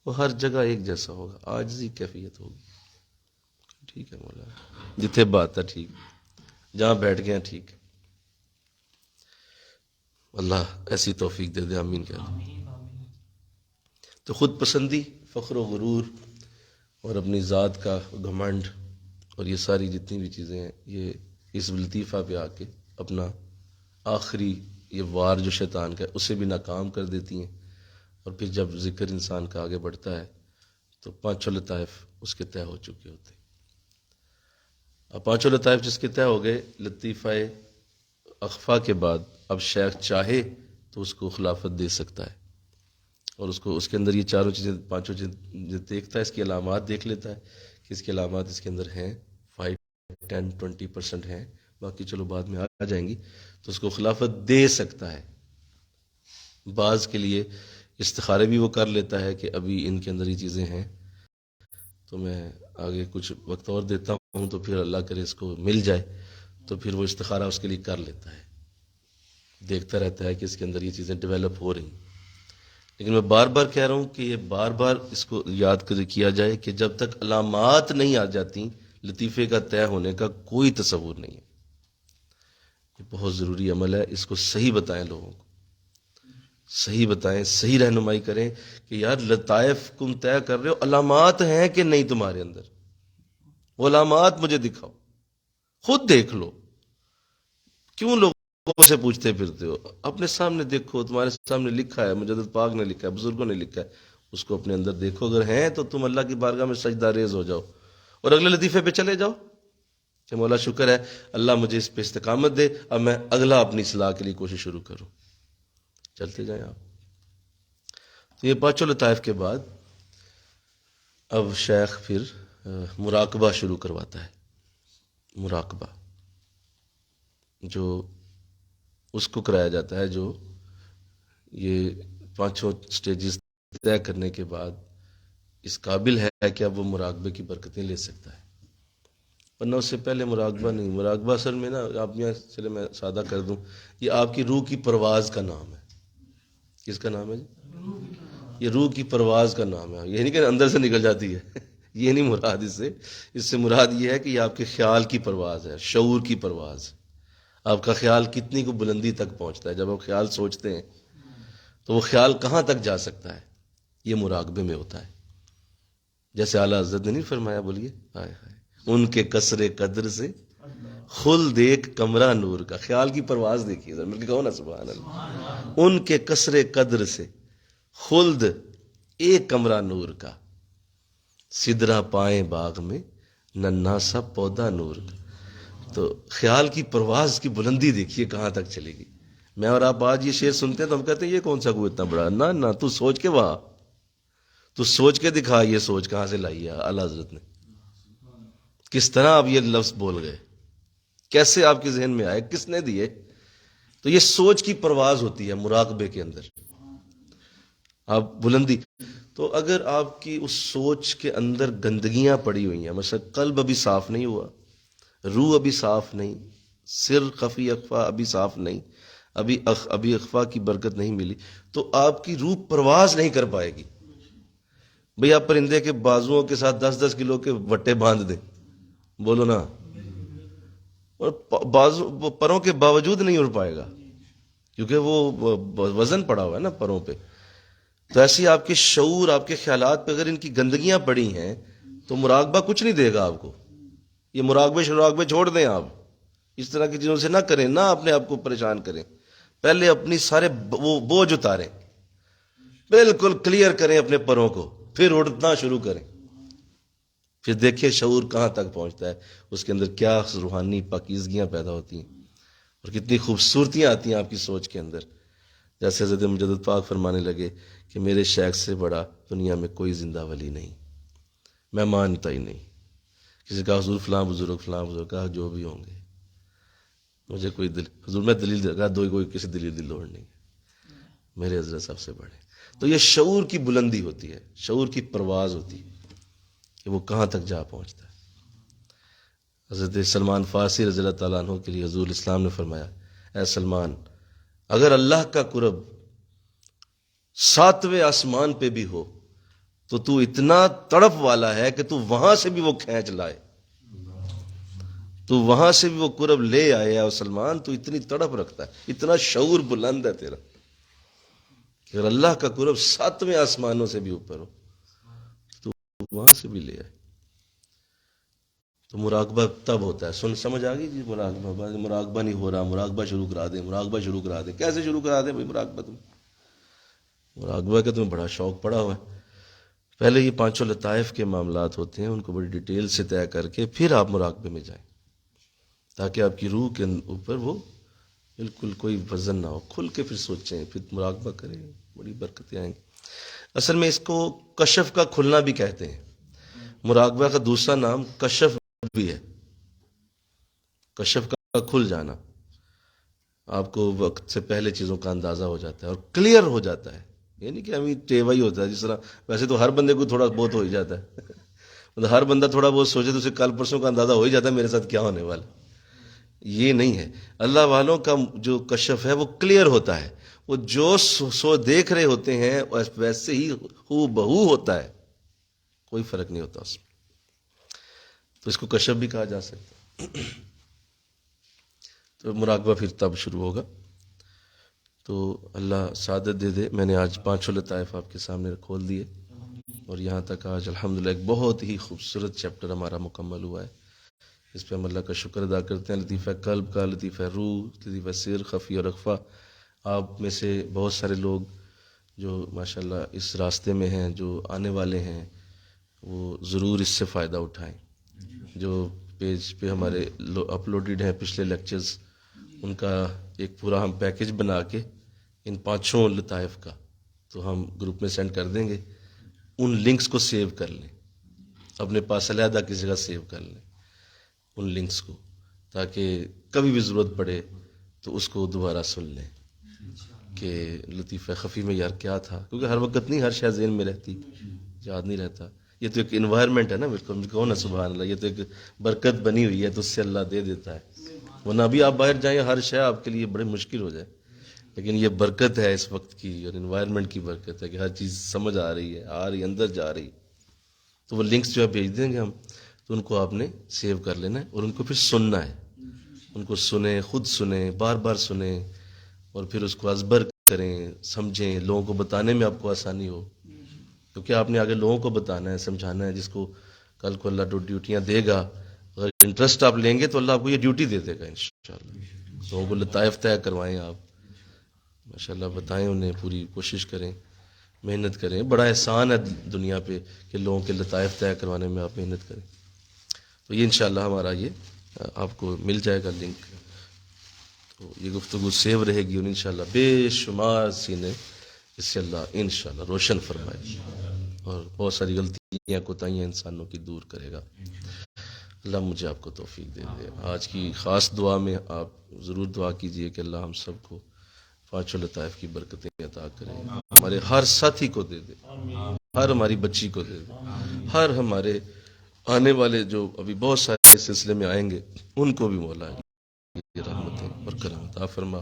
وہ ہر جگہ ایک جیسا ہوگا، عاجزی کیفیت ہوگی. ٹھیک ہے مولا، جتھے بات ہے ٹھیک، جہاں بیٹھ گئے ہیں ٹھیک. اللہ ایسی توفیق دے دے، آمین کہہ دیں. تو خود پسندی، فخر و غرور، اور اپنی ذات کا گھمنڈ، اور یہ ساری جتنی بھی چیزیں ہیں یہ اس لطیفہ پہ آ کے اپنا آخری یہ وار جو شیطان کا ہے اسے بھی ناکام کر دیتی ہیں. اور پھر جب ذکر انسان کا آگے بڑھتا ہے تو 5 لطائف اس کے طے ہو چکے ہوتے ہیں. اب 5 لطائف جس کے طے ہو گئے، لطیفہ اخفا کے بعد اب شیخ چاہے تو اس کو خلافت دے سکتا ہے، اور اس کے اندر یہ 4 چیزیں 5 چیزیں دیکھتا ہے، اس کی علامات دیکھ لیتا ہے کہ اس کی علامات اس کے اندر ہیں، 5 10 20% ہیں، باقی چلو بعد میں آ جائیں گی. تو اس کو خلافت دے سکتا ہے. بعض کے لیے استخارے بھی وہ کر لیتا ہے کہ ابھی ان کے اندر یہ چیزیں ہیں تو میں آگے کچھ وقت اور دیتا ہوں، تو پھر اللہ کرے اس کو مل جائے تو پھر وہ استخارہ اس کے لیے کر لیتا ہے، دیکھتا رہتا ہے کہ اس کے اندر یہ چیزیں ڈیولپ ہو رہی ہیں. لیکن میں بار بار کہہ رہا ہوں کہ یہ بار بار اس کو یاد کیا جائے کہ جب تک علامات نہیں آ جاتی لطیفے کا طے ہونے کا کوئی تصور نہیں ہے. یہ بہت ضروری عمل ہے، اس کو صحیح بتائیں، لوگوں کو صحیح بتائیں، صحیح رہنمائی کریں کہ یار لطائف تم طے کر رہے ہو، علامات ہیں کہ نہیں تمہارے اندر، وہ علامات مجھے دکھاؤ، خود دیکھ لو. کیوں لوگوں سے پوچھتے پھرتے ہو؟ اپنے سامنے دیکھو، تمہارے سامنے لکھا ہے، مجدد پاک نے لکھا ہے، بزرگوں نے لکھا ہے، اس کو اپنے اندر دیکھو. اگر ہیں تو تم اللہ کی بارگاہ میں سجدہ ریز ہو جاؤ اور اگلے لطیفے پہ چلے جاؤ. کہ مولا شکر ہے اللہ مجھے اس پہ استقامت دے، اب میں اگلا اپنی اصلاح کے لیے کوشش شروع کروں. چلتے جائیں آپ. تو یہ پانچوں لطائف کے بعد اب شیخ پھر مراقبہ شروع کرواتا ہے. مراقبہ جو اس کو کرایا جاتا ہے جو یہ پانچوں سٹیجز طے کرنے کے بعد اس قابل ہے کہ اب وہ مراقبے کی برکتیں لے سکتا ہے، ورنہ اس سے پہلے مراقبہ نہیں. مراقبہ اصل میں نا آپ یہاں چلے میں سادہ کر دوں، یہ آپ کی روح کی پرواز کا نام ہے. کس کا نام ہے جی؟ یہ روح کی پرواز کا نام ہے. یہ نہیں کہ اندر سے نکل جاتی ہے یہ نہیں مراد اس سے مراد یہ ہے کہ یہ آپ کے خیال کی پرواز ہے، شعور کی پرواز. آپ کا خیال کتنی کو بلندی تک پہنچتا ہے. جب آپ خیال سوچتے ہیں تو وہ خیال کہاں تک جا سکتا ہے، یہ مراقبے میں ہوتا ہے. جیسے اعلیٰ حضرت نے نہیں فرمایا، بولیے ہائے ہائے ان کے کثر قدر سے خلد ایک کمرہ نور کا. خیال کی پرواز دیکھیے ذرا، مل کے کہو نا سبحان اللہ. ان کے کثر قدر سے خلد ایک کمرہ نور کا، سدرا پائیں باغ میں ننھا سا پودا نور کا. تو خیال کی پرواز کی بلندی دیکھیے کہاں تک چلے گی. میں اور آپ آج یہ شعر سنتے ہیں تو ہم کہتے ہیں یہ کون سا کوئی اتنا بڑا. نہ تو سوچ کے وہاں، تو سوچ کے دکھا یہ سوچ کہاں سے لائی ہے اعلیٰ حضرت نے. کس طرح آپ یہ لفظ بول گئے، کیسے آپ کے ذہن میں آئے، کس نے دیے. تو یہ سوچ کی پرواز ہوتی ہے مراقبے کے اندر. آپ بلندی، تو اگر آپ کی اس سوچ کے اندر گندگیاں پڑی ہوئی ہیں، مثلا قلب ابھی صاف نہیں ہوا، روح ابھی صاف نہیں، سر خفی اخفا ابھی صاف نہیں، ابھی اخفا کی برکت نہیں ملی، تو آپ کی روح پرواز نہیں کر پائے گی. بھئی آپ پرندے کے بازوؤں کے ساتھ 10-10 کلو کے وٹے باندھ دیں، بولو نا، اور بازو پروں کے باوجود نہیں اڑ پائے گا کیونکہ وہ وزن پڑا ہوا ہے نا پروں پہ. تو ایسی آپ کے شعور، آپ کے خیالات پہ اگر ان کی گندگیاں پڑی ہیں تو مراقبہ کچھ نہیں دے گا آپ کو. یہ مراقبے چھوڑ دیں آپ، اس طرح کی چیزوں سے نہ کریں، نہ اپنے آپ کو پریشان کریں. پہلے اپنی سارے وہ بوجھ اتاریں، بالکل کلیئر کریں اپنے پروں کو، پھر اڑنا شروع کریں. پھر دیکھیں شعور کہاں تک پہنچتا ہے، اس کے اندر کیا روحانی پاکیزگیاں پیدا ہوتی ہیں اور کتنی خوبصورتیاں آتی ہیں آپ کی سوچ کے اندر. جیسے حضرت مجدد پاک فرمانے لگے کہ میرے شیخ سے بڑا دنیا میں کوئی زندہ ولی نہیں، میں مانتا ہی نہیں. کسی کا حضور فلاں بزرگ کہا جو بھی ہوں گے، مجھے کوئی حضور میں دلیل کہا کوئی کسی دلیل دی لوڑ نہیں، میرے حضرت سب سے بڑے. تو یہ شعور کی بلندی ہوتی ہے، شعور کی پرواز ہوتی ہے کہ وہ کہاں تک جا پہنچتا ہے. حضرت سلمان فارسی رضی اللہ تعالیٰ عنہ کے لیے حضور اسلام نے فرمایا، اے سلمان، اگر اللہ کا قرب 7ویں آسمان پہ بھی ہو تو اتنا تڑپ والا ہے کہ تو وہاں سے بھی وہ کھینچ لائے، تو وہاں سے بھی وہ قرب لے آئے. اور سلمان تو اتنی تڑپ رکھتا ہے، اتنا شعور بلند ہے تیرا کہ اگر اللہ کا قرب 7ویں آسمانوں سے بھی اوپر ہو تو وہاں سے بھی لے آئے. تو مراقبہ تب ہوتا ہے. سمجھ آ گئی جی؟ مراقبہ نہیں ہو رہا، مراقبہ شروع کرا دیں. کیسے شروع کرا دیں بھائی مراقبہ کا تمہیں بڑا شوق پڑا ہوا ہے. پہلے یہ پانچوں لطائف کے معاملات ہوتے ہیں، ان کو بڑی ڈیٹیل سے طے کر کے پھر آپ مراقبے میں جائیں، تاکہ آپ کی روح کے اوپر وہ بالکل کوئی وزن نہ ہو. کھل کے پھر سوچیں، پھر مراقبہ کریں، بڑی برکتیں آئیں گی. اصل میں اس کو کشف کا کھلنا بھی کہتے ہیں. مراقبہ کا دوسرا نام کشف بھی ہے. کشف کا کھل جانا، آپ کو وقت سے پہلے چیزوں کا اندازہ ہو جاتا ہے اور کلیئر ہو جاتا ہے. یعنی کہ ہمیں ٹیوا ہی ہوتا ہے، جس طرح ویسے تو ہر بندے کو تھوڑا بہت ہو ہی جاتا ہے مطلب ہر بندہ تھوڑا بہت سوچے تو اسے کل پرسوں کا اندازہ ہو ہی جاتا ہے میرے ساتھ کیا ہونے والا. یہ نہیں ہے. اللہ والوں کا جو کشف ہے وہ کلیئر ہوتا ہے، وہ جو سو دیکھ رہے ہوتے ہیں ویسے ہی ہو بہو ہوتا ہے، کوئی فرق نہیں ہوتا اس میں. تو اس کو کشف بھی کہا جا سکتا ہے. تو مراقبہ پھر تب شروع ہوگا. تو اللہ سعادت دے دے. میں نے آج پانچوں لطائف آپ کے سامنے کھول دیے اور یہاں تک آج الحمدللہ ایک بہت ہی خوبصورت چیپٹر ہمارا مکمل ہوا ہے. اس پہ ہم اللہ کا شکر ادا کرتے ہیں. لطیفہ قلب کا، لطیفہ روح، لطیفہ سر، خفی اور اخفا. آپ میں سے بہت سارے لوگ جو ماشاءاللہ اس راستے میں ہیں، جو آنے والے ہیں، وہ ضرور اس سے فائدہ اٹھائیں. جو پیج پہ ہمارے اپلوڈڈ ہیں پچھلے لیکچرز، ان کا ایک پورا ہم پیکج بنا کے ان 5 لطائف کا تو ہم گروپ میں سینڈ کر دیں گے. ان لنکس کو سیو کر لیں، اپنے پاس علیحدہ کی جگہ سیو کر لیں ان لنکس کو، تاکہ کبھی بھی ضرورت پڑے تو اس کو دوبارہ سن لیں کہ لطیفہ خفی میں یار کیا تھا، کیونکہ ہر وقت نہیں ہر شے ذہن میں رہتی، یاد نہیں رہتا. یہ تو ایک انوائرمنٹ ہے نا، بالکل کون ہے سبحان اللہ، یہ تو ایک برکت بنی ہوئی ہے تو اس سے اللہ دے دیتا ہے. ورنہ ابھی آپ باہر جائیں ہر شے آپ کے لیے بڑی مشکل ہو جائے، لیکن یہ برکت ہے اس وقت کی اور انوائرمنٹ کی برکت ہے کہ ہر چیز سمجھ آ رہی ہے، آ رہی اندر جا رہی. تو وہ لنکس جو ہے بھیج دیں گے ہم، تو ان کو آپ نے سیو کر لینا ہے اور ان کو پھر سننا ہے. ان کو سنیں، خود سنیں، بار بار سنیں، اور پھر اس کو ازبر کریں، سمجھیں، لوگوں کو بتانے میں آپ کو آسانی ہو، کیونکہ آپ نے آگے لوگوں کو بتانا ہے، سمجھانا ہے، جس کو کل کو اللہ ڈیوٹیاں دے گا. اگر انٹرسٹ آپ لیں گے تو اللہ آپ کو یہ ڈیوٹی دے دے گا انشاءاللہ. لوگوں کو لطائف طے کروائیں آپ، ماشاءاللہ بتائیں انہیں، پوری کوشش کریں، محنت کریں. بڑا احسان ہے دنیا پہ کہ لوگوں کے لطائف طے کروانے میں آپ محنت کریں. تو یہ انشاءاللہ ہمارا یہ آپ کو مل جائے گا لنک. تو یہ گفتگو سیو رہے گی اور انشاءاللہ بے شمار سینے اس سے اللہ انشاءاللہ روشن فرمائے اور بہت ساری غلطیاں کوتاہیاں انسانوں کی دور کرے گا. اللہ مجھے آپ کو توفیق دے دے. آج کی خاص دعا میں آپ ضرور دعا کیجئے کہ اللہ ہم سب کو 5 لطائف کی برکتیں عطا کرے، ہمارے ہر ساتھی کو دے دے، ہر ہماری بچی کو دے دے، ہر ہمارے آنے والے جو ابھی بہت سارے سلسلے میں آئیں گے ان کو بھی مولا یہ رحمتیں اور کرم عطا فرما.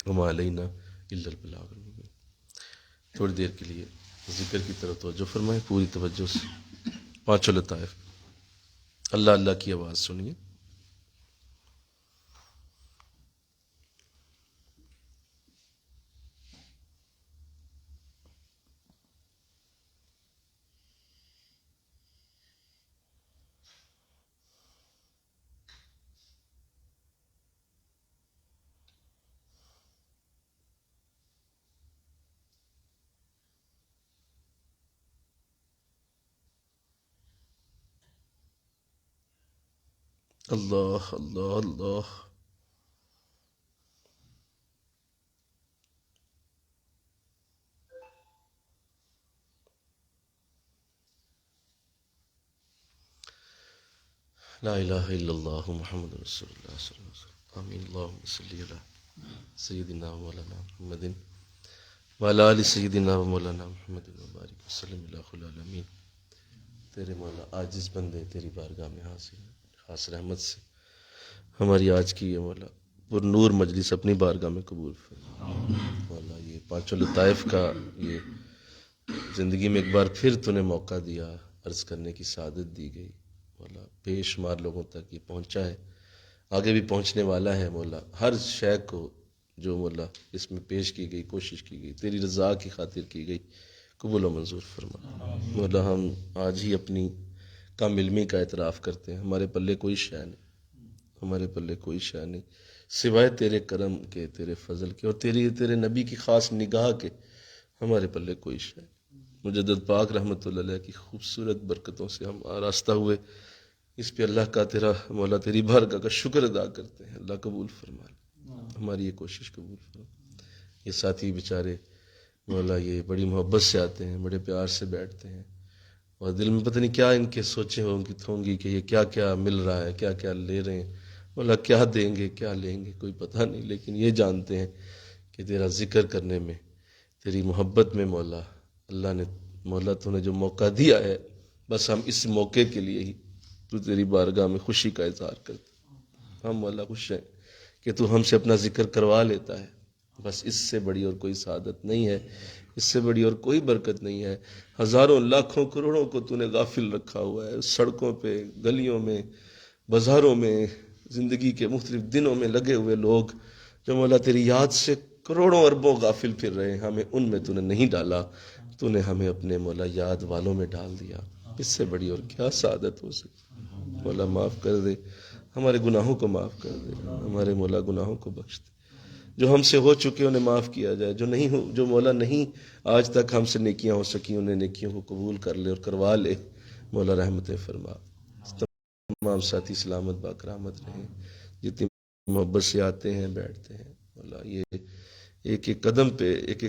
وما علینا الا البلاغ المبین. تھوڑی دیر کے لیے ذکر کی طرف توجہ فرمائیں پوری توجہ سے. 5 لطائف، اللہ اللہ کی آواز سنیے. اللہ اللہ اللہ. لا الہ الا اللہ محمد رسول اللہ صلی اللہ علیہ وسلم. آمین. اللہم صلی علی سیدنا مولانا محمد وعلی آل سیدنا مولانا محمد وبارک وسلم الہ العالمین. تیرے مولا عاجز بندے تیری بارگاہ میں حاضر ہیں، خاص رحمت سے ہماری آج کی یہ مولا پر نور مجلس اپنی بارگاہ میں قبول فرما. مولا یہ 5 لطائف کا یہ زندگی میں ایک بار پھر تو نے موقع دیا، عرض کرنے کی سعادت دی گئی مولا، بے شمار لوگوں تک یہ پہنچا ہے، آگے بھی پہنچنے والا ہے مولا. ہر شے کو جو مولا اس میں پیش کی گئی، کوشش کی گئی، تیری رضا کی خاطر کی گئی، قبول و منظور فرما. مولا ہم آج ہی اپنی کم علمی کا اعتراف کرتے ہیں، ہمارے پلے کوئی شے نہیں، ہمارے پلے کوئی شے نہیں سوائے تیرے کرم کے، تیرے فضل کے اور تیرے نبی کی خاص نگاہ کے. ہمارے پلے کوئی شے نہیں. مجدد پاک رحمۃ اللہ علیہ کی خوبصورت برکتوں سے ہم آراستہ ہوئے اس پہ اللہ کا تیرا مولا تیری بارگاہ کا شکر ادا کرتے ہیں. اللہ قبول فرما ہماری یہ کوشش، قبول فرما. یہ ساتھی بیچارے مولا یہ بڑی محبت سے آتے ہیں، بڑے پیار سے بیٹھتے ہیں اور دل میں پتہ نہیں کیا ان کے سوچیں ہوں گی کہ یہ کیا کیا مل رہا ہے، کیا کیا لے رہے ہیں مولا، کیا دیں گے کیا لیں گے کوئی پتہ نہیں، لیکن یہ جانتے ہیں کہ تیرا ذکر کرنے میں، تیری محبت میں مولا اللہ نے مولا تو نے جو موقع دیا ہے، بس ہم اس موقع کے لیے ہی تو تیری بارگاہ میں خوشی کا اظہار کرتے. ہم مولا خوش ہیں کہ تو ہم سے اپنا ذکر کروا لیتا ہے. بس اس سے بڑی اور کوئی سعادت نہیں ہے، اس سے بڑی اور کوئی برکت نہیں ہے. ہزاروں لاکھوں کروڑوں کو تو نے غافل رکھا ہوا ہے، سڑکوں پہ، گلیوں میں، بازاروں میں، زندگی کے مختلف دنوں میں لگے ہوئے لوگ جو مولا تیری یاد سے کروڑوں اربوں غافل پھر رہے ہیں، ہمیں ان میں تو نے نہیں ڈالا، تو نے ہمیں اپنے مولا یاد والوں میں ڈال دیا. اس سے بڑی اور کیا سعادت ہو سکتی. مولا معاف کر دے، ہمارے گناہوں کو معاف کر دے، ہمارے مولا گناہوں کو بخش دے. جو ہم سے ہو چکے انہیں معاف کیا جائے، جو نہیں ہو، جو مولا نہیں آج تک ہم سے نیکیاں ہو سکی انہیں نیکیوں کو قبول کر لے اور کروا لے. مولا رحمتیں فرما. تمام ساتھی سلامت باکرامت رہیں، جتنی محبت سے آتے ہیں بیٹھتے ہیں، مولا یہ ایک ایک قدم پہ ایک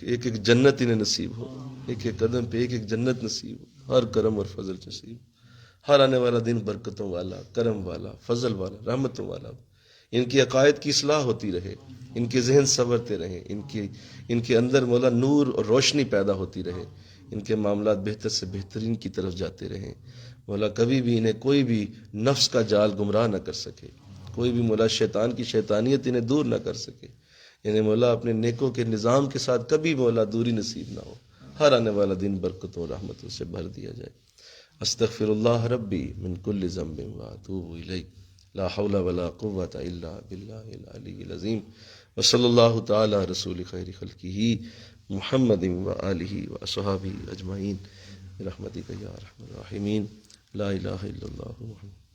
ایک جنت انہیں نصیب ہو، ایک ایک قدم پہ ایک ایک جنت نصیب ہو، ہر کرم اور فضل نصیب ہو، ہر آنے والا دن برکتوں والا، کرم والا، فضل والا، رحمتوں والا، ان کی عقائد کی اصلاح ہوتی رہے، ان کے ذہن سنورتے رہیں، ان کے اندر مولا نور اور روشنی پیدا ہوتی رہے، ان کے معاملات بہتر سے بہترین کی طرف جاتے رہیں، مولا کبھی بھی انہیں کوئی بھی نفس کا جال گمراہ نہ کر سکے، کوئی بھی مولا شیطان کی شیطانیت انہیں دور نہ کر سکے، یعنی مولا اپنے نیکوں کے نظام کے ساتھ کبھی مولا دوری نصیب نہ ہو، ہر آنے والا دن برکتوں اور رحمتوں سے بھر دیا جائے۔ استغفر اللہ ربی من کل ذنب واتوب الیہ، لا حول ولا قوة الا باللہ العلی العظیم، وصلی اللہ تعالی رسول خیر خلقہ محمد وآلہ واصحابہ اجمعین برحمتک یا ارحم الراحمین، لا الہ الا اللہ محمد۔